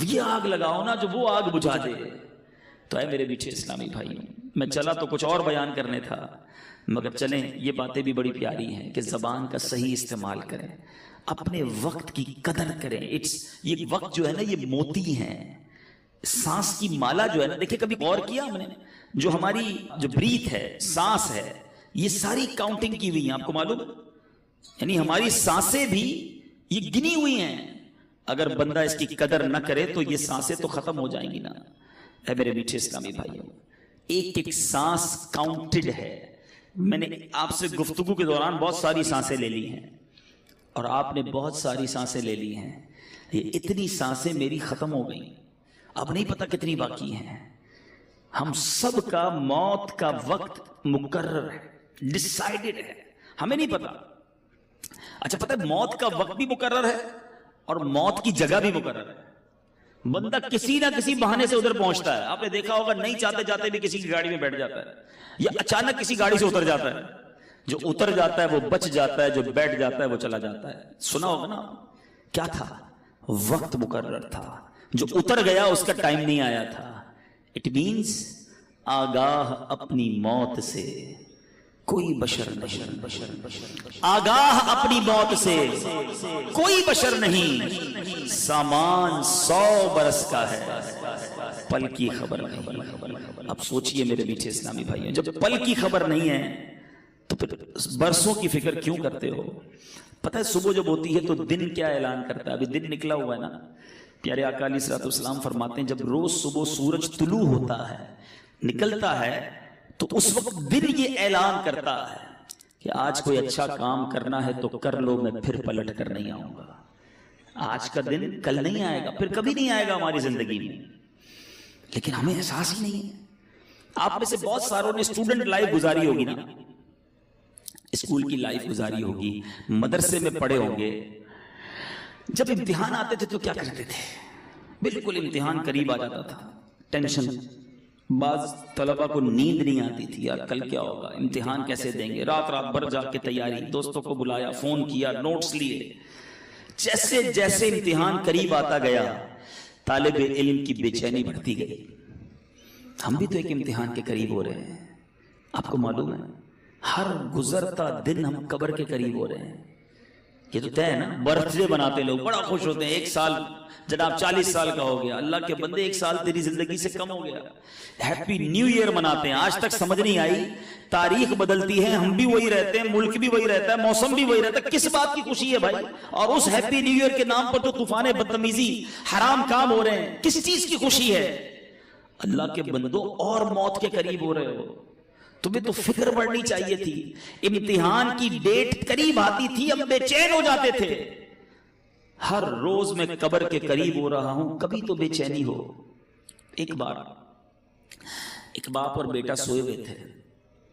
یہ آگ لگاؤ نا جو وہ آگ بجھا دے. تو اے میرے میٹھے اسلامی بھائیوں، میں چلا تو کچھ اور بیان کرنے تھا، مگر چلیں یہ باتیں بھی بڑی پیاری ہیں کہ زبان کا صحیح استعمال کریں، اپنے وقت کی قدر کریں. یہ وقت جو ہے نا یہ موتی ہیں، سانس کی مالا جو ہے نا، دیکھیں کبھی غور کیا ہم نے، جو ہماری جو بریتھ ہے، سانس ہے، یہ ساری کاؤنٹنگ کی ہوئی ہیں، آپ کو معلوم، یعنی ہماری سانسیں بھی یہ گنی ہوئی ہیں. اگر بندہ اس کی قدر نہ کرے تو یہ سانسیں تو ختم ہو جائیں گی نا. اے میرے میٹھے اسلامی بھائیوں، ایک ایک سانس کاؤنٹڈ ہے. میں نے آپ سے گفتگو کے دوران بہت ساری سانسیں لے لی ہیں اور آپ نے بہت ساری سانسیں لے لی ہیں. یہ اتنی سانسیں میری ختم ہو گئیں، اب نہیں پتا کتنی باقی ہیں. ہم سب کا موت کا وقت مقرر ہے، ڈیسائیڈڈ ہے، ہمیں نہیں پتا. اچھا پتہ ہے موت کا وقت بھی مقرر ہے اور موت کی جگہ بھی مقرر ہے. بندہ کسی نہ کسی بہانے سے ادھر پہنچتا ہے. آپ نے دیکھا ہوگا نہیں چاہتے جاتے بھی کسی کی گاڑی میں بیٹھ جاتا ہے، یا اچانک کسی گاڑی سے اتر جاتا ہے. جو اتر جاتا ہے وہ بچ جاتا ہے، جو بیٹھ جاتا ہے وہ چلا جاتا ہے. سنا ہوگا نا، کیا تھا؟ وقت مقرر تھا. جو اتر گیا اس کا ٹائم نہیں آیا تھا. اٹ مینز آگاہ اپنی موت سے کوئی بشر نہیں، آگاہ اپنی موت سے کوئی بشر نہیں. سامان 100 برس کا ہے، پل کی خبر نہیں. اب سوچئے میرے میٹھے اسلامی بھائیوں، جب پل کی خبر نہیں ہے تو پھر برسوں کی فکر کیوں کرتے ہو؟ پتہ ہے صبح جب ہوتی ہے تو دن کیا اعلان کرتا ہے؟ ابھی دن نکلا ہوا ہے نا. پیارے آقا علیہ الصلوۃ والسلام فرماتے ہیں جب روز صبح سورج طلوع ہوتا ہے، نکلتا ہے، تو اس وقت دن یہ اعلان کرتا ہے کہ آج کوئی اچھا کام کرنا ہے تو کر لو، میں پھر پلٹ کر نہیں آؤں گا. آج کا دن کل نہیں آئے گا، پھر کبھی نہیں آئے گا ہماری زندگی میں، لیکن ہمیں احساس ہی نہیں ہے. آپ میں سے بہت ساروں نے اسٹوڈنٹ لائف گزاری ہوگی نا، اسکول کی لائف گزاری ہوگی، مدرسے میں پڑھے ہوں گے. جب امتحان آتے تھے تو کیا کرتے تھے؟ بالکل امتحان قریب آ جاتا تھا، ٹینشن. بعض طلبہ کو نیند نہیں آتی تھی، یار کل کیا ہوگا، امتحان کیسے دیں گے. رات رات بھر جا کے تیاری، دوستوں کو بلایا، فون کیا، نوٹس لیے. جیسے جیسے امتحان قریب آتا گیا طالب علم کی بے چینی بڑھتی گئی. ہم بھی تو ایک امتحان کے قریب ہو رہے ہیں. آپ کو معلوم ہے ہر گزرتا دن ہم قبر کے قریب ہو رہے ہیں. یہ تو طے ہے نا. برتھ ڈے مناتے لوگ، بڑا خوش ہوتے ہیں، ایک سال جناب 40 سال کا ہو گیا. اللہ کے بندے ایک سال تیری زندگی سے کم ہو گیا. ہیپی نیو ایئر مناتے ہیں. آج تک سمجھ نہیں آئی، تاریخ بدلتی ہے، ہم بھی وہی رہتے ہیں، ملک بھی وہی رہتا ہے، موسم بھی وہی رہتا ہے، کس بات کی خوشی ہے بھائی؟ اور اس ہیپی نیو ایئر کے نام پر جو طوفان بدتمیزی، حرام کام ہو رہے ہیں، کس چیز کی خوشی ہے؟ اللہ کے بندوں اور موت کے قریب ہو رہے ہو. تمہیں تو فکر پڑنی چاہیے تھی. امتحان کی ڈیٹ قریب آتی تھی، ہم بے چین ہو جاتے تھے. ہر روز میں قبر کے قریب ہو رہا ہوں، کبھی تو بے چینی ہو. ایک بار ایک باپ اور بیٹا سوئے ہوئے تھے.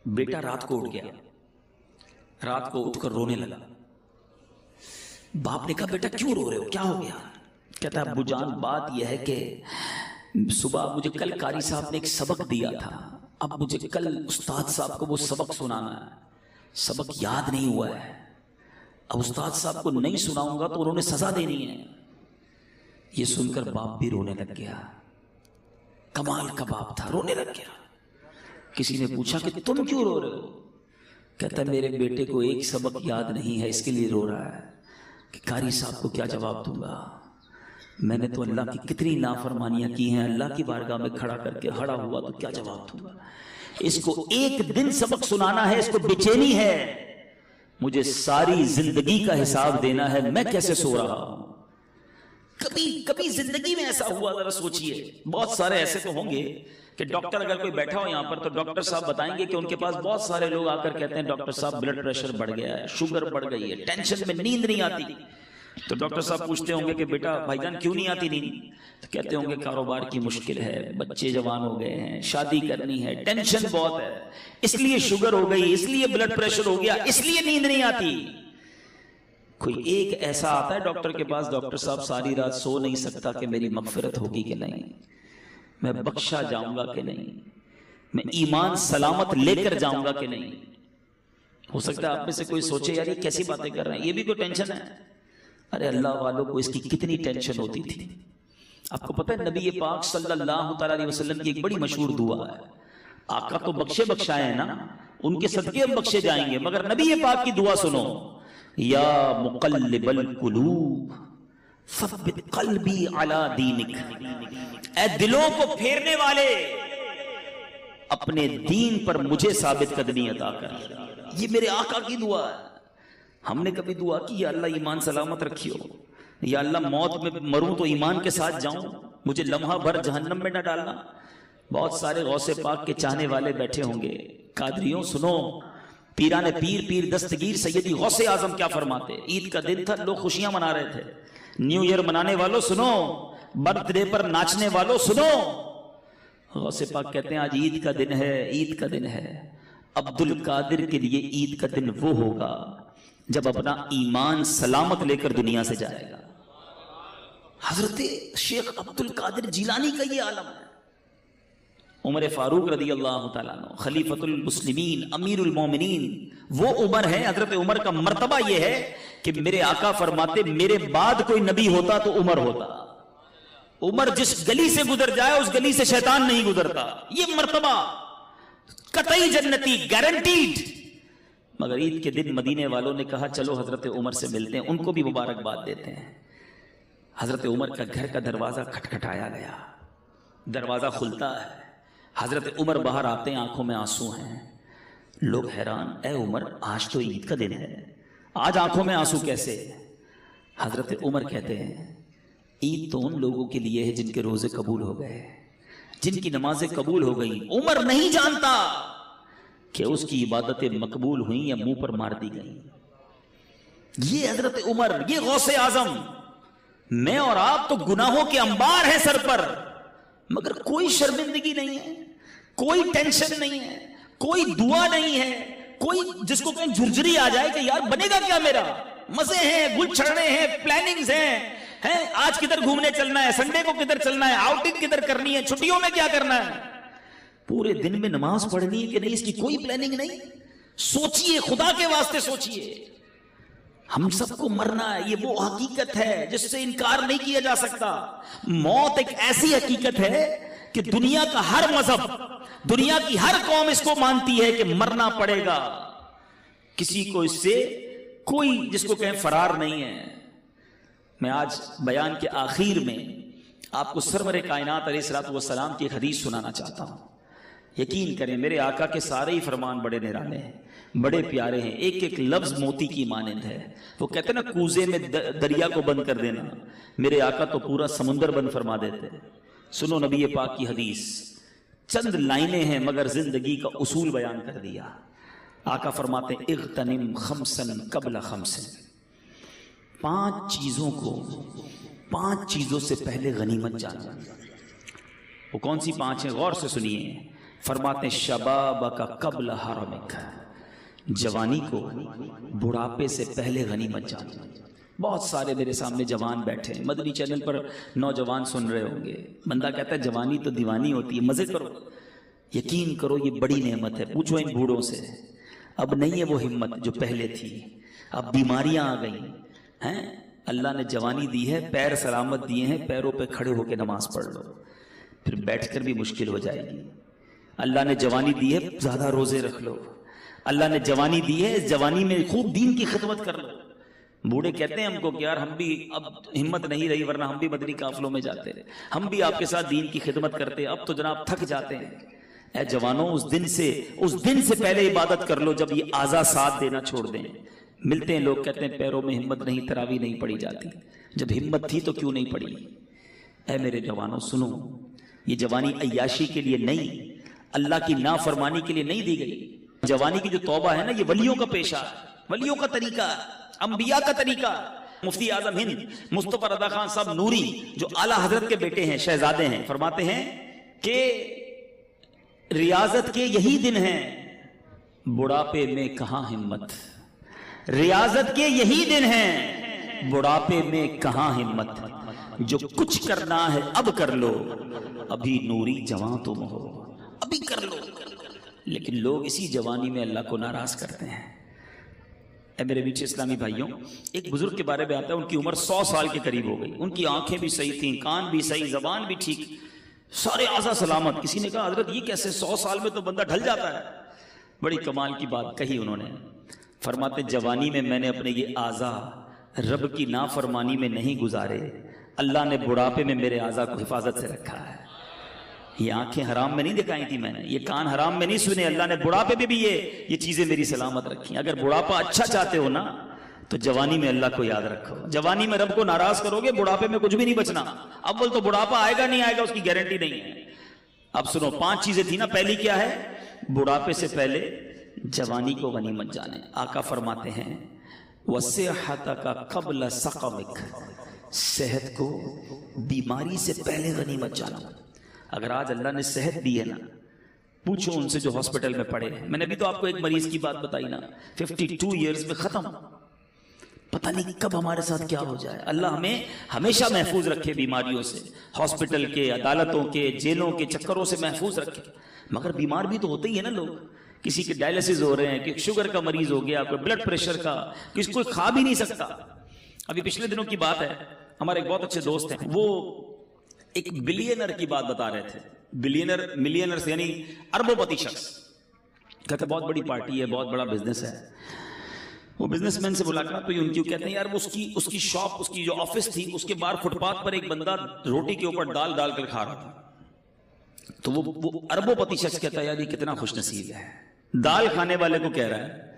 بیٹا رات کو اٹھ گیا، رات کو اٹھ کر رونے لگا. باپ نے کہا بیٹا کیوں رو رہے ہو، کیا ہو گیا؟ کہتا ابو جان بات یہ ہے کہ صبح مجھے کل قاری صاحب نے ایک سبق دیا تھا، اب مجھے کل استاد صاحب کو وہ سبق سنانا ہے، سبق یاد نہیں ہوا ہے. اب استاد صاحب کو نہیں سناؤں گا تو انہوں نے سزا دینی ہے. یہ سن کر باپ بھی رونے لگ گیا. کمال کا باپ تھا, رونے لگ گیا. کسی نے پوچھا کہ تم کیوں رو رہے ہو؟ کہتا ہے میرے بیٹے کو ایک سبق یاد نہیں ہے, اس کے لیے رو رہا ہے. کہ قاری صاحب کو کیا جواب دوں گا؟ میں نے تو اللہ کی کتنی نافرمانیاں کی ہیں, اللہ کی بارگاہ میں کھڑا کر کے ہڑا ہوا تو کیا جواب دوں گا؟ اس کو ایک دن سبق سنانا ہے, اس کو بے چینی ہے, مجھے ساری زندگی کا حساب دینا ہے, میں کیسے سو رہا ہوں؟ کبھی زندگی میں ایسا ہوا ذرا سوچئے. بہت سارے ایسے تو ہوں گے کہ ڈاکٹر اگر کوئی بیٹھا ہو یہاں پر تو ڈاکٹر صاحب بتائیں گے کہ ان کے پاس بہت سارے لوگ آ کر کہتے ہیں ڈاکٹر صاحب بلڈ پریشر بڑھ گیا ہے, شوگر بڑھ گئی ہے, ٹینشن میں نیند نہیں آتی. تو ڈاکٹر صاحب پوچھتے ہوں گے کہ بیٹا بھائی جان کیوں نہیں آتی نیند؟ تو کہتے ہوں گے کاروبار کی مشکل ہے, بچے جوان ہو گئے ہیں, شادی کرنی ہے, ٹینشن بہت ہے, اس لیے شوگر ہو گئی, اس لیے بلڈ پریشر ہو گیا, اس لیے نیند نہیں آتی. کوئی ایک ایسا آتا ہے ڈاکٹر کے پاس, ڈاکٹر صاحب ساری رات سو نہیں سکتا کہ میری مغفرت ہوگی کہ نہیں, میں بخشا جاؤں گا کہ نہیں, میں ایمان سلامت لے کر جاؤں گا کہ نہیں. ہو سکتا ہے آپ میں سے کوئی سوچے یار یہ کیسی باتیں کر رہے ہیں, یہ بھی کوئی ٹینشن ہے؟ ارے اللہ والوں کو اس کی کتنی ٹینشن ہوتی تھی. آپ کو پتہ ہے نبی پاک صلی اللہ تعالی علیہ وسلم کی ایک بڑی مشہور دعا ہے. آقا تو بخشے بخشائے ہیں نا, ان کے صدقے ہم بخشے جائیں گے, مگر نبی پاک کی دعا سنو, یا مقلب القلوب ثبت قلبی علی دینک, اے دلوں کو پھیرنے والے اپنے دین پر مجھے ثابت قدمی عطا کر. یہ میرے آقا کی دعا ہے. ہم نے کبھی دعا کی یا اللہ ایمان سلامت رکھیو, یا اللہ موت میں مروں تو ایمان کے ساتھ جاؤں, مجھے لمحہ بھر جہنم میں نہ ڈالنا. بہت سارے غوث پاک کے چاہنے والے بیٹھے ہوں گے. قادریوں سنو, پیران پیر دستگیر سیدی غوث اعظم کیا فرماتے. عید کا دن تھا, لوگ خوشیاں منا رہے تھے. نیو ایئر منانے والوں سنو, برتھ ڈے پر ناچنے والوں سنو, غوث پاک کہتے ہیں آج عید کا دن ہے, عید کا دن ہے. عبد القادر کے لیے عید کا دن وہ ہوگا جب اپنا ایمان سلامت لے کر دنیا سے جائے گا. حضرت شیخ عبد القادر جیلانی کا یہ عالم ہے. عمر فاروق رضی اللہ تعالیٰ عنہ خلیفۃ المسلمین امیر المومنین, وہ عمر ہے. حضرت عمر کا مرتبہ یہ ہے کہ میرے آقا فرماتے میرے بعد کوئی نبی ہوتا تو عمر ہوتا. عمر جس گلی سے گزر جائے اس گلی سے شیطان نہیں گزرتا. یہ مرتبہ قطعی جنتی, گارنٹیڈ. مگر عید کے دن مدینے والوں نے کہا چلو حضرت عمر سے ملتے ہیں, ان کو بھی مبارکباد دیتے ہیں. حضرت عمر کا گھر کا دروازہ کھٹکھٹایا گیا, دروازہ کھلتا ہے, حضرت عمر باہر آتے ہیں, آنکھوں میں آنسو ہیں. لوگ حیران, اے عمر آج تو عید کا دن ہے, آج آنکھوں میں آنسو کیسے؟ حضرت عمر کہتے ہیں عید تو ان لوگوں کے لیے ہے جن کے روزے قبول ہو گئے, جن کی نمازیں قبول ہو گئی. عمر نہیں جانتا کہ اس کی عبادتیں مقبول ہوئیں یا منہ پر مار دی گئیں. یہ حضرت عمر, یہ غوث اعظم. میں اور آپ تو گناہوں کے انبار ہیں سر پر, مگر کوئی شرمندگی نہیں ہے, کوئی ٹینشن نہیں ہے, کوئی دعا نہیں ہے, کوئی جس کو کہیں جھرجھری آ جائے کہ یار بنے گا کیا میرا. مزے ہیں, گل چھڑنے ہیں, پلاننگز ہیں, آج کدھر گھومنے چلنا ہے, سنڈے کو کدھر چلنا ہے, آؤٹنگ کدھر کرنی ہے, چھٹیوں میں کیا کرنا ہے. پورے دن میں نماز پڑھنی ہے کہ نہیں, اس کی کوئی پلاننگ نہیں. سوچئے, خدا کے واسطے سوچئے. ہم سب کو مرنا ہے, یہ وہ حقیقت ہے جس سے انکار نہیں کیا جا سکتا. موت ایک ایسی حقیقت ہے کہ دنیا کا ہر مذہب, دنیا کی ہر قوم اس کو مانتی ہے کہ مرنا پڑے گا. کسی کو اس سے کوئی جس کو کہیں فرار نہیں ہے. میں آج بیان کے آخر میں آپ کو سرور کائنات علیہ الصلوۃ والسلام کی ایک حدیث سنانا چاہتا ہوں. یقین کریں میرے آقا کے سارے ہی فرمان بڑے نرالے ہیں, بڑے پیارے ہیں, ایک ایک لفظ موتی کی مانند ہے. وہ کہتے ہیں نا کوزے میں دریا کو بند کر دینا, میرے آقا تو پورا سمندر بند فرما دیتے. سنو نبی پاک کی حدیث, چند لائنیں ہیں مگر زندگی کا اصول بیان کر دیا. آقا فرماتے ہیں اغتنم خمسن قبل خمسن, 5 چیزوں کو 5 چیزوں سے پہلے غنیمت جانا. وہ کون سی 5 ہیں؟ غور سے سنیے. فرماتے ہیں شبابک قبل حرمک, جوانی کو بڑھاپے سے پہلے غنیمت جانا. بہت سارے میرے سامنے جوان بیٹھے ہیں, مدنی چینل پر نوجوان سن رہے ہوں گے. بندہ کہتا ہے جوانی تو دیوانی ہوتی ہے, مزے کرو. یقین کرو یہ بڑی نعمت ہے. پوچھو ان بوڑھوں سے, اب نہیں ہے وہ ہمت جو پہلے تھی. اب بیماریاں آ گئی ہیں, اللہ نے جوانی دی ہے، پیر سلامت دیے ہیں، پیروں پہ کھڑے ہو کے نماز پڑھ لو، پھر بیٹھ کر بھی مشکل ہو جائے گی۔ اللہ نے جوانی دی ہے، زیادہ روزے رکھ لو۔ اللہ نے جوانی دی ہے، اس جوانی میں خوب دین کی خدمت کر لو۔ بوڑھے کہتے ہیں ہم کو کہ یار ہم بھی اب ہمت نہیں رہی، ورنہ ہم بھی مدنی قافلوں میں جاتے رہے، ہم بھی آپ کے ساتھ دین کی خدمت کرتے، اب تو جناب تھک جاتے ہیں۔ اے جوانوں، اس دن سے پہلے عبادت کر لو جب یہ اعضاء ساتھ دینا چھوڑ دیں۔ ملتے ہیں لوگ کہتے ہیں پیروں میں ہمت نہیں، تراویح نہیں پڑی جاتی۔ جب ہمت تھی تو کیوں نہیں پڑی؟ اے میرے جوانوں سنو، یہ جوانی عیاشی کے لیے نہیں، اللہ کی نافرمانی کے لیے نہیں دی گئی۔ جوانی کی جو توبہ ہے نا، یہ ولیوں کا پیشہ ہے، ولیوں کا طریقہ، انبیاء کا طریقہ۔ مفتی اعظم ہند مصطفی رضا خان صاحب نوری، جو اعلیٰ حضرت کے بیٹے ہیں، شہزادے ہیں، فرماتے ہیں کہ ریاضت کے یہی دن ہیں، بڑھاپے میں کہاں ہمت۔ ریاضت کے یہی دن ہیں، بڑھاپے میں کہاں ہمت۔ جو کچھ کرنا ہے اب کر لو، ابھی نوری جوان تم ہو، ابھی کر لو۔ لیکن لوگ اسی جوانی میں اللہ کو ناراض کرتے ہیں۔ اے میرے میٹھے اسلامی بھائیوں، ایک بزرگ کے بارے میں آتا ہے، ان کی عمر 100 سال کے قریب ہو گئی، ان کی آنکھیں بھی صحیح تھیں، کان بھی صحیح، زبان بھی ٹھیک، سارے اعضاء سلامت۔ کسی نے کہا حضرت یہ کیسے 100 سال میں تو بندہ ڈھل جاتا ہے؟ بڑی کمال کی بات کہی انہوں نے۔ فرماتے جوانی میں میں نے اپنے یہ اعضاء رب کی نافرمانی میں نہیں گزارے، اللہ نے بڑھاپے میں میرے اعضاء کو حفاظت سے رکھا ہے۔ یہ آنکھیں حرام میں نہیں دکھائی تھی میں نے، یہ کان حرام میں نہیں سنے، اللہ نے بڑھاپے میں بھی یہ چیزیں میری سلامت رکھی۔ اگر بڑھاپا اچھا چاہتے ہو نا تو جوانی میں اللہ کو یاد رکھو۔ جوانی میں رب کو ناراض کرو گے، بڑھاپے میں کچھ بھی نہیں بچنا۔ اول تو بڑھاپا آئے گا نہیں آئے گا اس کی گارنٹی نہیں ہے۔ اب سنو، 5 چیزیں تھی نا، پہلی کیا ہے؟ بڑھاپے سے پہلے جوانی کو غنیمت جانے۔ آقا فرماتے ہیں وَصِحَّتَكَ قَبْلَ سَقَمِكَ، صحت کو بیماری سے پہلے غنیمت جانا۔ اگر آج اللہ نے صحت دی ہے نا، پوچھو ان سے جو ہاسپٹل میں پڑے ہیں۔ میں نے ابھی تو آپ کو ایک مریض کی بات بتائی نا، 52 ایئرز میں ختم، پتہ نہیں کب ہمارے ساتھ کیا ہو جائے۔ اللہ ہمیں ہمیشہ محفوظ رکھے بیماریوں سے، ہاسپٹل کے، عدالتوں کے، جیلوں کے چکروں سے محفوظ رکھے۔ مگر بیمار بھی تو ہوتے ہی ہے نا لوگ، کسی کے ڈائلسس ہو رہے ہیں، کہ شوگر کا مریض ہو گیا، کوئی بلڈ پریشر کا، کسی کوئی کھا بھی نہیں سکتا۔ ابھی پچھلے دنوں کی بات ہے، ہمارے ایک بہت اچھے دوست ہیں، وہ ایک بلینر کی بات بتا رہے تھے۔ ملینر یعنی اربوں پتی شخص، کہتے بہت بڑی پارٹی ہے، بہت بڑا بزنس ہے۔ وہ بزنس مین سے ملاقات ہوئی ان کی، کہتے ہیں یار وہ اس کی شاپ، اس کی جو آفس تھی، اس کے باہر فٹ پاتھ پر ایک بندہ روٹی کے اوپر ڈال ڈال کر کھا رہا تھا۔ تو وہ اربوں پتی شخص کہتا ہے یار یہ کتنا خوش نصیب ہے، دال کھانے والے کو کہہ رہا ہے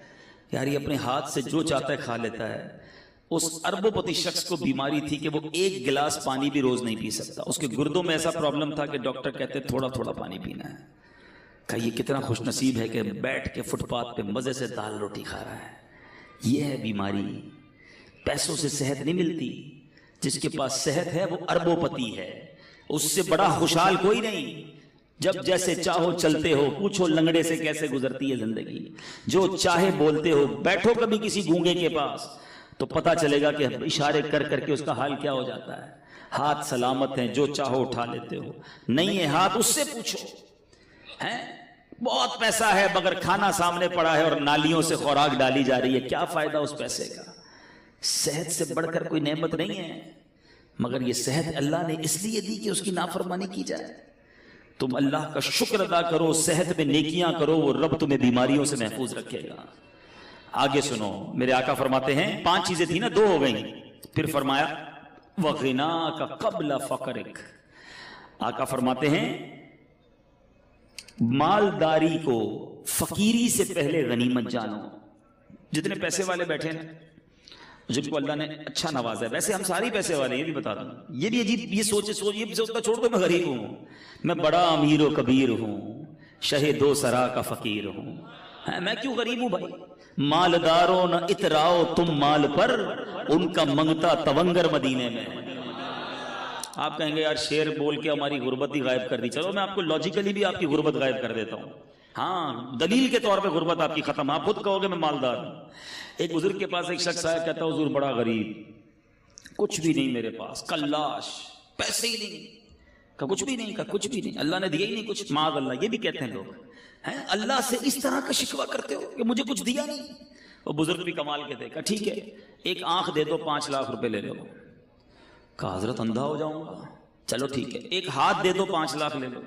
یار یہ اپنے ہاتھ سے جو چاہتا ہے کھا لیتا ہے۔ اس اربوں پتی شخص کو بیماری تھی کہ وہ 1 گلاس پانی بھی روز نہیں پی سکتا، اس کے گردوں میں ایسا پرابلم تھا کہ ڈاکٹر کہتے تھوڑا تھوڑا پانی پینا ہے۔ کہا یہ کتنا خوش نصیب ہے کہ بیٹھ کے فٹ پاتھ پہ مزے سے دال روٹی کھا رہا ہے۔ یہ ہے بیماری، پیسوں سے صحت نہیں ملتی۔ جس کے پاس صحت ہے وہ اربوں پتی ہے، اس سے بڑا خوشحال کوئی نہیں۔ جب جیسے چاہو چلتے ہو، پوچھو لنگڑے سے کیسے گزرتی ہے زندگی، جو چاہے بولتے ہو۔ بیٹھو کبھی کسی گونگے کے پاس تو پتا چلے گا کہ اشارے کر کر کے اس کا حال کیا ہو جاتا ہے۔ ہاتھ سلامت ہیں، جو چاہو اٹھا لیتے ہو، نہیں ہے ہاتھ اس سے پوچھو۔ بہت پیسہ ہے مگر کھانا سامنے پڑا ہے اور نالیوں سے خوراک ڈالی جا رہی ہے، کیا فائدہ اس پیسے کا؟ صحت سے بڑھ کر کوئی نعمت نہیں ہے، مگر یہ صحت اللہ نے اس لیے دی کہ اس کی نافرمانی کی جائے۔ تم اللہ کا شکر ادا کرو، صحت میں نیکیاں کرو، وہ رب تمہیں بیماریوں سے محفوظ رکھے گا۔ آگے سنو، میرے آقا فرماتے ہیں 5 چیزیں تھیں نا، 2 ہو گئیں، پھر فرمایا وَغِنَاكَ قَبْلَ فَقْرِكَ۔ آقا فرماتے ہیں مالداری کو فقیری سے پہلے غنیمت جانو۔ جتنے پیسے والے بیٹھے ہیں، جن کو اللہ نے اچھا نوازا ہے، ویسے ہم ساری پیسے والے، یہ بھی بتا دوں، یہ بھی عجیب، یہ سوچتا چھوڑ دو میں غریب ہوں، میں بڑا امیر و کبیر ہوں، شہ 2 سرا کا فقیر ہوں، میں کیوں غریب ہوں بھائی؟ مالداروں نہ اتراؤ تم مال پر، ان کا منگتا تونگر مدینے میں۔ آپ کہیں گے یار شعر بول کے ہماری غربت ہی غائب کر دی، چلو میں آپ کو لاجیکلی بھی آپ کی غربت غائب کر دیتا ہوں۔ ہاں، دلیل کے طور پہ غربت آپ کی ختم، آپ خود کہو گے میں مالدار ہوں۔ ایک بزرگ کے پاس ایک شخص آیا، کہتا حضور بڑا غریب، کچھ بھی نہیں میرے پاس، کلاش، پیسے ہی نہیں۔ کہا کچھ بھی نہیں؟ کہا کچھ بھی نہیں، اللہ نے دیا ہی نہیں کچھ۔ معاذ اللہ، یہ بھی کہتے ہیں لوگ، اللہ سے اس طرح کا شکوہ کرتے ہو کہ مجھے کچھ دیا نہیں۔ وہ بزرگ بھی کمال کے تھے. کہا ٹھیک ہے ایک آنکھ دے دو 5 لاکھ روپے لے لو. کہا حضرت اندھا ہو جاؤں گا. چلو ٹھیک ہے ایک ہاتھ دے دو 5 لاکھ لے لو.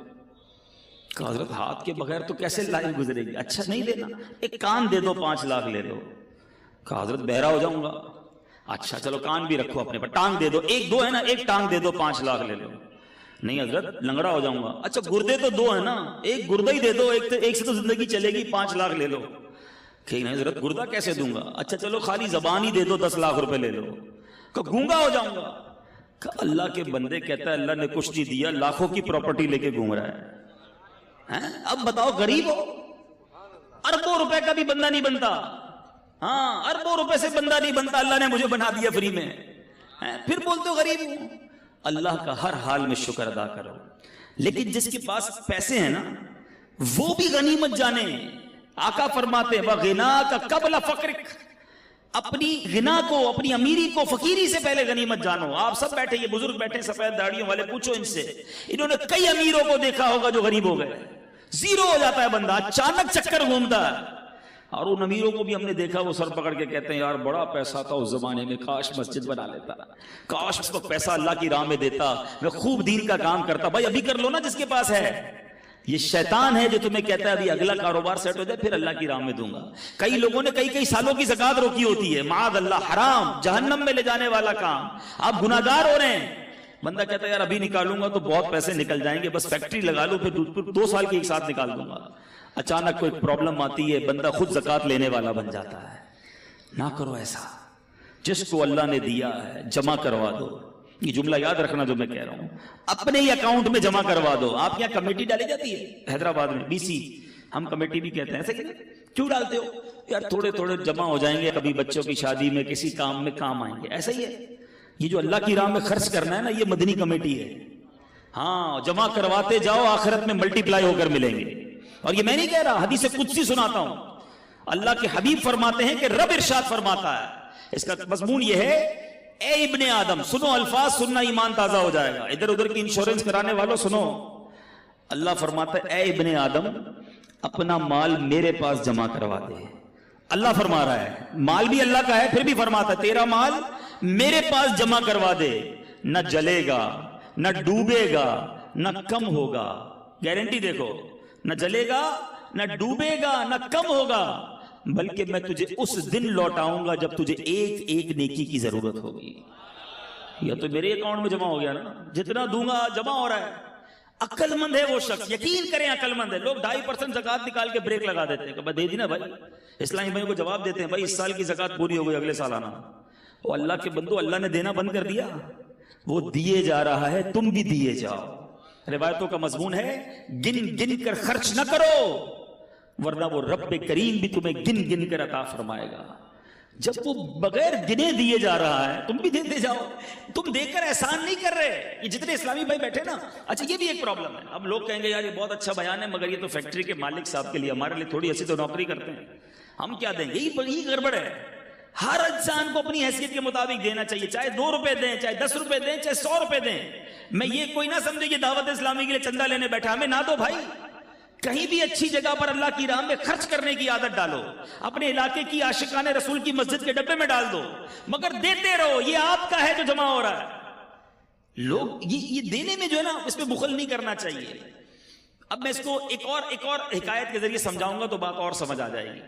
کہا حضرت ہاتھ کے بغیر تو کیسے لائف گزرے گی. اچھا نہیں دینا ایک کان دے دو 5 لاکھ لے لو. کہا حضرت بہرا ہو جاؤں گا. اچھا چلو کان بھی رکھو اپنے پر. ٹانگ دے دو ایک 2 ہے نا ایک ٹانگ دے دو 5 لاکھ لے لو. نہیں حضرت لنگڑا ہو جاؤں گا. اچھا گردے تو 2 ہیں نا ایک گردہ ہی دے دو ایک سے تو زندگی چلے گی 5 لاکھ لے لو. کہ نہیں حضرت گردہ کیسے دوں گا. اچھا چلو خالی زبان ہی دے دو 10 لاکھ روپے لے لو. کہ گونگا ہو جاؤں گا. کہ اللہ کے بندے کہتا ہے اللہ نے کچھ نہیں دیا لاکھوں کی پراپرٹی لے کے گھوم رہا ہے. اب بتاؤ غریب ہو اربوں روپے کا بھی بندہ نہیں بنتا. ہاں اربوں روپے سے بندہ نہیں بنتا اللہ نے مجھے بنا دیا فری میں. پھر بولتے ہو غریب ہوں. اللہ کا ہر حال میں شکر ادا کرو. لیکن جس کے پاس پیسے ہیں نا وہ بھی غنیمت جانے. آقا فرماتے ہیں وَغِنَاكَ قَبْلَ فَقْرِكَ. اپنی غنا کو اپنی امیری کو فقیری سے پہلے غنیمت جانو. آپ سب بیٹھے یہ بزرگ بیٹھے سفید داڑھیوں والے پوچھو ان سے. انہوں نے کئی امیروں کو دیکھا ہوگا جو غریب ہو گئے. زیرو ہو جاتا ہے بندہ اچانک چکر گھومتا ہے. اور ان امیروں کو بھی ہم نے دیکھا وہ سر پکڑ کے کہتے ہیں یار بڑا پیسہ تھا اس زمانے میں کاش مسجد بنا لیتا کاش اس کو پیسہ اللہ کی راہ میں دیتا میں خوب دین کا کام کرتا. بھائی ابھی کر لو نا جس کے پاس ہے. یہ شیطان ہے جو تمہیں کہتا ہے ابھی اگلا کاروبار سیٹ ہو جائے پھر اللہ کی راہ میں دوں گا. کئی لوگوں نے کئی سالوں کی زکات روکی ہوتی ہے. معاذ اللہ حرام جہنم میں لے جانے والا کام. آپ گناہگار ہو رہے ہیں. بندہ کہتا ہے یار ابھی نکالوں گا تو بہت پیسے نکل جائیں گے بس فیکٹری لگا لوں پھر 2 سال کی ایک ساتھ نکال دوں گا. اچانک کوئی پرابلم آتی ہے بندہ خود زکات لینے والا بن جاتا ہے. نہ کرو ایسا. جس کو اللہ نے دیا ہے جمع کروا دو. یہ جملہ یاد رکھنا جو میں کہہ رہا ہوں. اپنے ہی اکاؤنٹ میں جمع کروا دو. آپ یہاں کمیٹی ڈالی جاتی ہے حیدرآباد میں BC ہم کمیٹی بھی کہتے ہیں. ایسا کیوں ڈالتے ہو یار تھوڑے تھوڑے جمع ہو جائیں گے کبھی بچوں کی شادی میں کسی کام میں کام آئیں گے. ایسا ہی ہے یہ جو اللہ کی راہ میں خرچ کرنا ہے نا یہ مدنی کمیٹی ہے. ہاں جمع کرواتے جاؤ آخرت میں ملٹی پلائی ہو کر ملیں گے. اور یہ میں نہیں کہہ رہا حدیث قدسی سناتا ہوں. اللہ کے حبیب فرماتے ہیں کہ رب ارشاد فرماتا ہے. اس کا مضمون یہ ہے اے ابن آدم سنو الفاظ سننا ایمان تازہ ہو جائے گا. ادھر ادھر کی انشورنس کرانے والوں سنو. اللہ فرماتا ہے اے ابن آدم اپنا مال میرے پاس جمع کروا دے. اللہ فرما رہا ہے مال بھی اللہ کا ہے پھر بھی فرماتا ہے تیرا مال میرے پاس جمع کروا دے. نہ جلے گا نہ ڈوبے گا نہ کم ہوگا. گارنٹی دیکھو نہ جلے گا نہ ڈوبے گا نہ کم ہوگا بلکہ میں تجھے اس دن لوٹاؤں گا جب تجھے ایک ایک نیکی کی ضرورت ہوگی. یا تو میرے اکاؤنٹ میں جمع ہو گیا نا جتنا دوں گا جمع ہو رہا ہے. عقل مند ہے وہ شخص. یقین کریں عقل مند ہے. لوگ 2.5% زکات نکال کے بریک لگا دیتے ہیں کہ دے دی نا بھائی. اسلامی بھائی کو جواب دیتے ہیں بھائی اس سال کی زکات پوری ہو گئی اگلے سال آنا. وہ اللہ کے بندو اللہ نے دینا بند کر دیا. وہ دیے جا رہا ہے تم بھی دیے جاؤ. روایتوں کا مضمون ہے گن گن کر خرچ نہ کرو ورنہ وہ رب کریم بھی تمہیں گن گن کر عطا فرمائے گا. جب وہ بغیر گنے دیے جا رہا ہے تم بھی دیتے جاؤ. تم دے کر احسان نہیں کر رہے. یہ جتنے اسلامی بھائی بیٹھے نا اچھا یہ بھی ایک پرابلم ہے. اب لوگ کہیں گے یار یہ بہت اچھا بیان ہے مگر یہ تو فیکٹری کے مالک صاحب کے لیے ہمارے لیے تھوڑی ایسی تو نوکری کرتے ہیں ہم کیا دیں گے. یہی گڑبڑ ہے. ہر انسان کو اپنی حیثیت کے مطابق دینا چاہیے. چاہے 2 روپے دیں چاہے 10 روپے دیں چاہے 100 روپے دیں. میں یہ کوئی نہ سمجھے کہ دعوت اسلامی کے لیے چندہ لینے بیٹھا. ہمیں نہ دو بھائی. کہیں بھی اچھی جگہ پر اللہ کی راہ میں خرچ کرنے کی عادت ڈالو. اپنے علاقے کی عاشقان رسول کی مسجد کے ڈبے میں ڈال دو مگر دیتے رہو. یہ آپ کا ہے جو جمع ہو رہا ہے. لوگ یہ دینے میں جو ہے نا اس پہ بخل نہیں کرنا چاہیے. اب میں اس کو ایک اور حکایت کے ذریعے سمجھاؤں گا تو بات اور سمجھ آ جائے گی.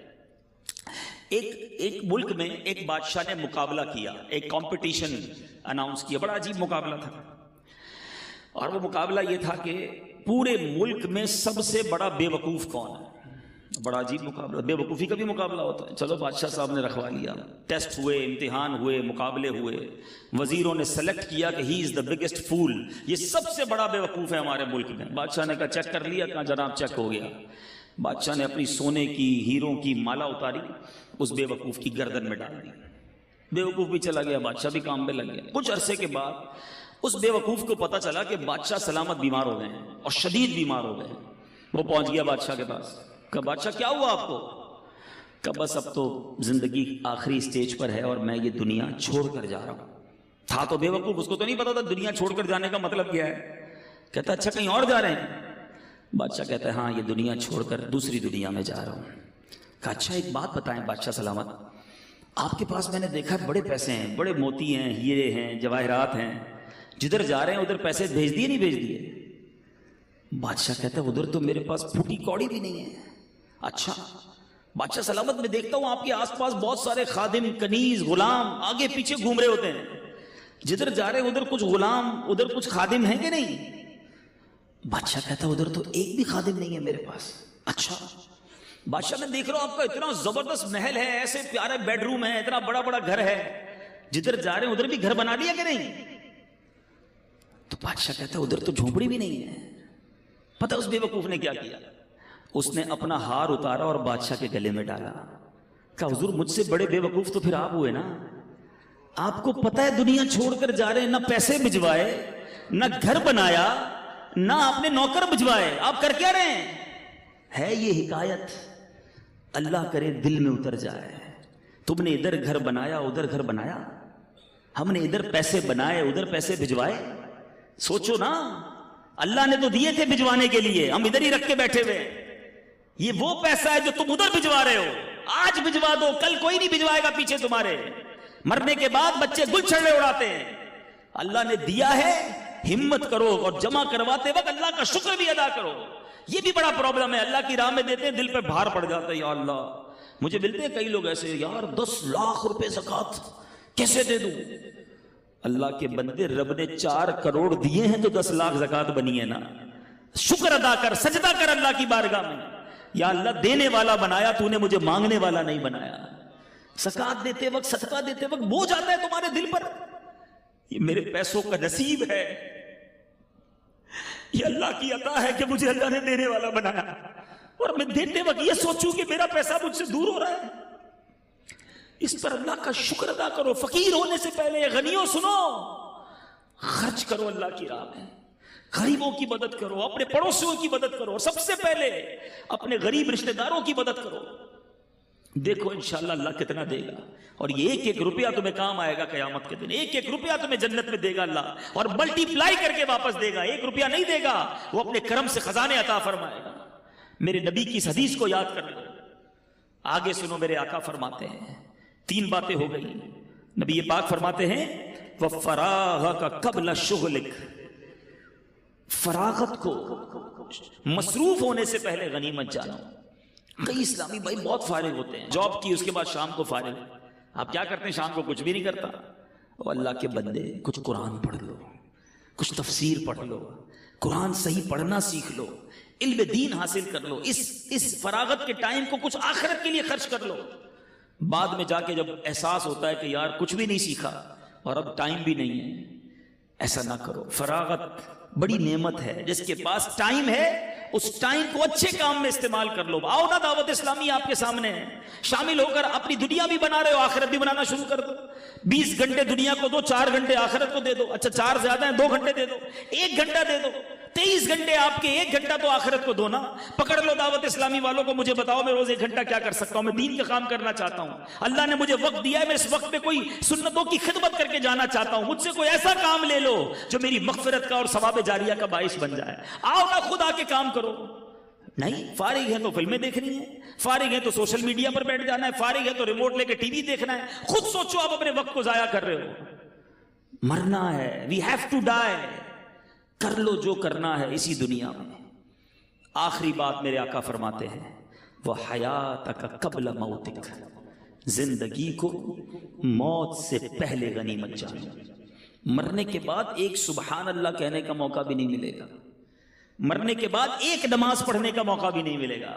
ایک ملک میں ایک بادشاہ نے مقابلہ کیا. ایک کمپٹیشن اناؤنس کیا. بڑا عجیب مقابلہ تھا. اور وہ مقابلہ یہ تھا کہ پورے ملک میں سب سے بڑا بے وقوف کون ہے. بڑا عجیب مقابلہ. بے وقوفی کا بھی مقابلہ ہوتا ہے. چلو بادشاہ صاحب نے رکھوا لیا. ٹیسٹ ہوئے امتحان ہوئے مقابلے ہوئے. وزیروں نے سلیکٹ کیا کہ ہی از دا بگیسٹ فول. یہ سب سے بڑا بے وقوف ہے ہمارے ملک میں. بادشاہ نے کہا چیک کر لیا. کہا جناب چیک ہو گیا. بادشاہ نے اپنی سونے کی ہیروں کی مالا اتاری اس بے وقوف کی گردن میں ڈال دی. بے وقوف بھی چلا گیا. بادشاہ بھی کام پہ لگ گیا. کچھ عرصے کے بعد اس بے وقوف کو پتا چلا کہ بادشاہ سلامت بیمار ہو گئے ہیں اور شدید بیمار ہو گئے ہیں. وہ پہنچ گیا بادشاہ کے پاس. کہا بادشاہ کیا ہوا آپ کو. کہا بس اب تو زندگی آخری سٹیج پر ہے اور میں یہ دنیا چھوڑ کر جا رہا ہوں. تھا تو بے وقوف. اس کو تو نہیں پتا تھا دنیا چھوڑ کر جانے کا مطلب کیا ہے. کہتا اچھا کہیں اور جا رہے ہیں. بادشاہ کہتا ہے ہاں یہ دنیا چھوڑ کر دوسری دنیا میں جا رہا ہوں. کہا اچھا ایک بات بتائیں بادشاہ سلامت آپ کے پاس میں نے دیکھا بڑے پیسے ہیں, بڑے موتی ہیں, ہیرے ہیں, جواہرات ہیں, جدھر جا رہے ہیں ادھر پیسے بھیج دیے نہیں بھیج دیے؟ بادشاہ کہتا ہے ادھر تو میرے پاس پھوٹی کوڑی بھی نہیں ہے. اچھا بادشاہ سلامت, میں دیکھتا ہوں آپ کے آس پاس بہت سارے خادم, کنیز, غلام آگے پیچھے گھوم رہے ہوتے ہیں, جدھر جا رہے ہیں ادھر کچھ غلام, ادھر کچھ خادم ہیں کہ نہیں؟ بادشاہ کہتا ہے ادھر تو ایک بھی خادم نہیں ہے میرے پاس. اچھا بادشاہ میں دیکھ رہا ہوں آپ کا اتنا زبردست محل ہے, ایسے پیارے بیڈ روم ہے, اتنا بڑا بڑا گھر ہے, جدھر جا رہے ہیں ادھر بھی گھر بنا لیا کہ نہیں؟ تو بادشاہ کہتا ہے ادھر تو جھونپڑی بھی نہیں ہے. پتہ اس بے وقوف نے کیا کیا؟ اس نے اپنا ہار اتارا اور بادشاہ کے گلے میں ڈالا. کہا حضور مجھ سے بڑے بے وقوف تو پھر آپ ہوئے نا. آپ کو پتہ ہے دنیا چھوڑ کر جا رہے ہیں, نہ پیسے بھجوائے, نہ گھر بنایا, نہ اپنے نوکر بھجوائے, آپ کر کیا رہے ہیں؟ ہے یہ حکایت, اللہ کرے دل میں اتر جائے. تم نے ادھر گھر بنایا, ادھر گھر بنایا, ہم نے ادھر پیسے بنائے, ادھر پیسے بھجوائے. سوچو نا, اللہ نے تو دیے تھے بھجوانے کے لیے, ہم ادھر ہی رکھ کے بیٹھے ہوئے. یہ وہ پیسہ ہے جو تم ادھر بھجوا رہے ہو. آج بھجوا دو, کل کوئی نہیں بھجوائے گا پیچھے تمہارے. مرنے کے بعد بچے گل چھڑے اڑاتے ہیں. اللہ نے دیا ہے, ہمت کرو اور جمع کرواتے وقت اللہ کا شکر بھی ادا کرو. یہ بھی بڑا پرابلم ہے, اللہ کی راہ میں دیتے ہیں, دل پہ بھار پڑ جاتا ہے, یا اللہ. مجھے ملتے ہیں کئی لوگ ایسے, یار 10 لاکھ روپے زکوٰۃ کیسے دے دوں؟ اللہ کے بندے, رب نے 4 کروڑ دیے ہیں تو 10 لاکھ زکوٰۃ بنی ہے نا. شکر ادا کر, سجدہ کر اللہ کی بارگاہ میں. یا اللہ دینے والا بنایا تو نے, مجھے مانگنے والا نہیں بنایا. زکوٰۃ دیتے وقت, صدقہ دیتے وقت بوجھ آتا ہے تمہارے دل پر, یہ میرے پیسوں کا نصیب ہے, یہ اللہ کی عطا ہے کہ مجھے اللہ نے دینے والا بنایا, اور میں دیتے وقت یہ سوچوں کہ میرا پیسہ مجھ سے دور ہو رہا ہے. اس پر اللہ کا شکر ادا کرو. فقیر ہونے سے پہلے غنیوں سنو, خرچ کرو اللہ کی راہ میں, غریبوں کی مدد کرو, اپنے پڑوسیوں کی مدد کرو, اور سب سے پہلے اپنے غریب رشتہ داروں کی مدد کرو. دیکھو انشاءاللہ اللہ کتنا دے گا, اور یہ 1-1 روپیہ تمہیں کام آئے گا قیامت کے دن. 1-1 روپیہ تمہیں جنت میں دے گا اللہ, اور ملٹی پلائی کر کے واپس دے گا. 1 روپیہ نہیں دے گا, وہ اپنے کرم سے خزانے عطا فرمائے گا. میرے نبی کی اس حدیث کو یاد کر لو. آگے سنو, میرے آقا فرماتے ہیں 3 باتیں ہو گئی. نبی پاک فرماتے ہیں وَفَرَاغَكَ قَبْلَ شُغْلِكَ, فراغت کو, مصروف ہونے سے پہلے غنیمت جانو. کئی اسلامی بھائی بہت فارغ ہوتے ہیں, جاب کی اس کے بعد شام کو فارغ. آپ کیا کرتے ہیں شام کو؟ کچھ بھی نہیں کرتا. اور اللہ کے بندے, کچھ قرآن پڑھ لو, کچھ تفسیر پڑھ لو, قرآن صحیح پڑھنا سیکھ لو, علم دین حاصل کر لو. اس فراغت کے ٹائم کو کچھ آخرت کے لیے خرچ کر لو. بعد میں جا کے جب احساس ہوتا ہے کہ یار کچھ بھی نہیں سیکھا اور اب ٹائم بھی نہیں ہے, ایسا نہ کرو. فراغت بڑی نعمت ہے. جس کے پاس ٹائم ہے اس ٹائم کو اچھے کام میں استعمال کر لو. آؤ نا, دعوت اسلامی آپ کے سامنے ہے, شامل ہو کر اپنی دنیا بھی بنا رہے ہو, آخرت بھی بنانا شروع کر دو. 20 گھنٹے دنیا کو دو, 4 گھنٹے آخرت کو دے دو. اچھا 4 زیادہ ہیں, 2 گھنٹے دے دو, 1 گھنٹہ دے دو. 23 گھنٹے آپ کے, 1 گھنٹہ تو آخرت کو دو نا. پکڑ لو دعوت اسلامی والوں کو, مجھے بتاؤ میں روز 1 گھنٹہ کیا کر سکتا ہوں, میں دین کا کام کرنا چاہتا ہوں. اللہ نے مجھے وقت دیا ہے, میں اس وقت میں کوئی سنتوں کی خدمت کر کے جانا چاہتا ہوں. مجھ سے کوئی ایسا کام لے لو جو میری مغفرت کا اور ثواب جاریہ کا باعث بن جائے. آؤ نا, خود آ کے کام کرو. نہیں, فارغ ہے تو فلمیں دیکھنی ہے, فارغ ہے تو سوشل میڈیا پر بیٹھ جانا ہے, فارغ ہے تو ریموٹ لے کے ٹی وی دیکھنا ہے. خود سوچو, آپ اپنے وقت کو ضائع کر رہے ہو. مرنا ہے, وی ہیو ٹو ڈائی. کر لو جو کرنا ہے اسی دنیا میں. آخری بات میرے آقا فرماتے ہیں وَحَيَاتَكَ قَبْلَ مَوْتِكَ, زندگی کو موت سے پہلے غنیمت جانو. مرنے کے بعد ایک سبحان اللہ کہنے کا موقع بھی نہیں ملے گا. مرنے کے بعد ایک نماز پڑھنے کا موقع بھی نہیں ملے گا.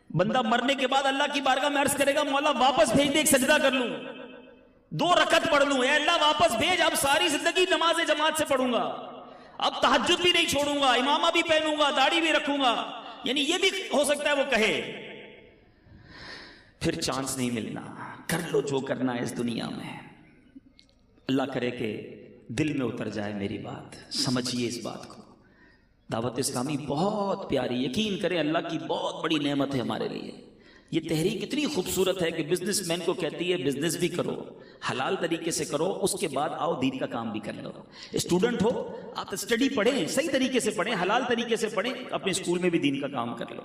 بندہ مرنے کے بعد اللہ کی بارگاہ میں عرض کرے گا, مولا واپس بھیج دے, ایک سجدہ کر لوں, 2 رکعت پڑھ لوں. اے اللہ واپس بھیج, اب ساری زندگی نماز جماعت سے پڑھوں گا, اب تہجد بھی نہیں چھوڑوں گا, امامہ بھی پہنوں گا, داڑھی بھی رکھوں گا. یعنی یہ بھی ہو سکتا ہے وہ کہے. پھر چانس نہیں ملنا. کر لو جو کرنا ہے اس دنیا میں. اللہ کرے کہ دل میں اتر جائے میری بات, سمجھیے اس بات کو. دعوت اسلامی بہت پیاری, یقین کریں اللہ کی بہت بڑی نعمت ہے ہمارے لیے. یہ تحریک اتنی خوبصورت ہے کہ بزنس مین کو کہتی ہے بزنس بھی کرو، حلال طریقے سے کرو، اس کے بعد آؤ دین کا کام بھی کر لو۔ اسٹوڈنٹ ہو آپ اسٹڈی پڑھیں، صحیح طریقے سے پڑھیں، حلال طریقے سے پڑھیں، اپنے اسکول میں بھی دین کا کام کر لو۔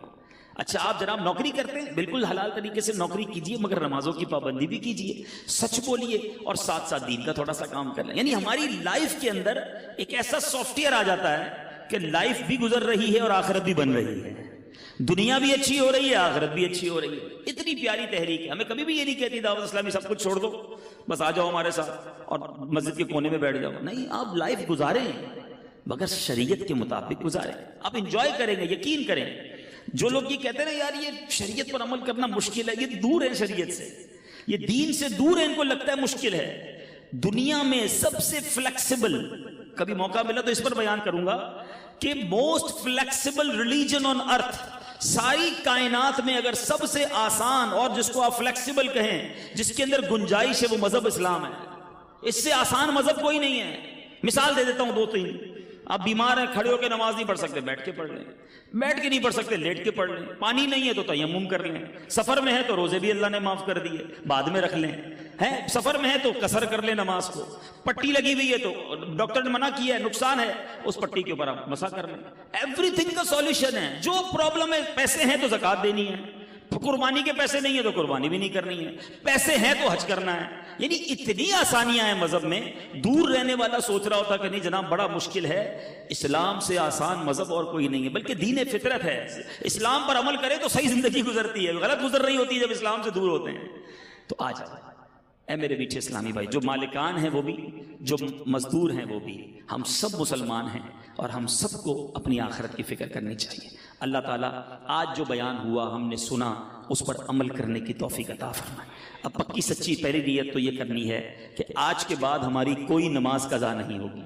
اچھا آپ جناب نوکری کرتے ہیں، بالکل حلال طریقے سے نوکری کیجئے، مگر نمازوں کی پابندی بھی کیجئے، سچ بولیے، اور ساتھ ساتھ دین کا تھوڑا سا کام کر لیں۔ یعنی ہماری لائف کے اندر ایک ایسا سافٹ ویئر آ جاتا ہے کہ لائف بھی گزر رہی ہے اور آخرت بھی بن رہی ہے، دنیا بھی اچھی ہو رہی ہے، آخرت بھی اچھی ہو رہی ہے۔ اتنی پیاری تحریک ہے، ہمیں کبھی بھی یہ نہیں کہتی دعوت اسلامی سب کچھ چھوڑ دو، بس آ جاؤ ہمارے ساتھ اور مسجد کے کونے میں بیٹھ جاؤ۔ نہیں، آپ لائف گزاریں مگر شریعت کے مطابق گزاریں، آپ انجوائے کریں گے، یقین کریں۔ جو لوگ یہ کہتے ہیں نا یار یہ شریعت پر عمل کرنا مشکل ہے، یہ دور ہے شریعت سے، یہ دین سے دور ہے، ان کو لگتا ہے مشکل ہے۔ دنیا میں سب سے فلیکسیبل، کبھی موقع ملا تو اس پر بیان کروں گا کہ موسٹ فلیکسیبل ریلیجن آن ارتھ، ساری کائنات میں اگر سب سے آسان اور جس کو آپ فلیکسیبل کہیں، جس کے اندر گنجائش ہے، وہ مذہب اسلام ہے۔ اس سے آسان مذہب کوئی نہیں ہے۔ مثال دے دیتا ہوں دو تین۔ آپ بیمار ہیں، کھڑے ہو کے نماز نہیں پڑھ سکتے، بیٹھ کے پڑھ لیں، بیٹھ کے نہیں پڑھ سکتے لیٹ کے پڑھ لیں، پانی نہیں ہے تو تیمم کر لیں، سفر میں ہے تو روزے بھی اللہ نے معاف کر دیے بعد میں رکھ لیں، سفر میں ہے تو قصر کر لیں نماز کو، پٹی لگی ہوئی ہے تو ڈاکٹر نے منع کیا ہے، نقصان ہے، اس پٹی کے اوپر آپ مسح کر لیں۔ ایوری تھنگ کا سولوشن ہے۔ جو پرابلم ہے، پیسے ہیں تو زکوٰۃ دینی ہے، قربانی کے پیسے نہیں ہے تو قربانی بھی نہیں کرنی ہے، پیسے ہیں تو حج کرنا ہے۔ یعنی اتنی آسانیاں ہیں مذہب میں، دور رہنے والا سوچ رہا ہوتا کہ نہیں جناب بڑا مشکل ہے، اسلام سے آسان مذہب اور کوئی نہیں ہے، بلکہ دین فطرت ہے۔ اسلام پر عمل کرے تو صحیح زندگی گزرتی ہے، غلط گزر رہی ہوتی ہے جب اسلام سے دور ہوتے ہیں۔ تو آ جاؤ اے میرے میٹھے اسلامی بھائی، جو مالکان ہیں وہ بھی، جو مزدور ہیں وہ بھی، ہم سب مسلمان ہیں اور ہم سب کو اپنی آخرت کی فکر کرنی چاہیے۔ اللہ تعالیٰ آج جو بیان ہوا ہم نے سنا، اس پر عمل کرنے کی توفیق عطا فرمائے۔ اب پکی سچی پہلی نیت تو یہ کرنی ہے کہ آج کے بعد ہماری کوئی نماز قضا نہیں ہوگی۔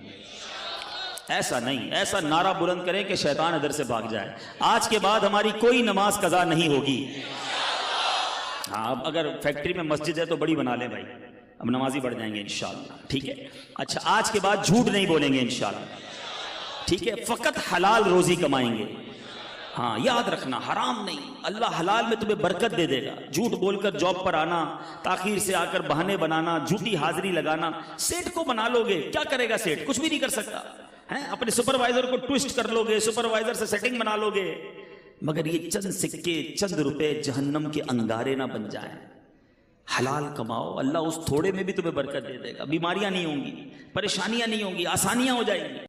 ایسا نہیں، ایسا نعرہ بلند کریں کہ شیطان ادھر سے بھاگ جائے، آج کے بعد ہماری کوئی نماز قضا نہیں ہوگی۔ ہاں اب اگر فیکٹری میں مسجد ہے تو بڑی بنا لیں بھائی، اب نمازی بڑھ جائیں گے انشاءاللہ، ٹھیک ہے۔ اچھا آج کے بعد جھوٹ نہیں بولیں گے انشاءاللہ، ٹھیک ہے، فقط حلال روزی کمائیں گے۔ ہاں یاد رکھنا، حرام نہیں، اللہ حلال میں تمہیں برکت دے دے گا۔ جھوٹ بول کر جاب پر آنا، تاخیر سے آ کر بہانے بنانا، جھوٹی حاضری لگانا، سیٹ کو بنا لو گے، کیا کرے گا سیٹ؟ کچھ بھی نہیں کر سکتا ہے۔ اپنے سپروائزر کو ٹوسٹ کر لو گے، سپروائزر سے سیٹنگ بنا لو گے، مگر یہ چند سکے چند روپے جہنم کے انگارے نہ بن جائیں۔ حلال کماؤ، اللہ اس تھوڑے میں بھی تمہیں برکت دے دے گا، بیماریاں نہیں ہوں گی، پریشانیاں نہیں ہوں گی، آسانیاں ہو جائیں گی۔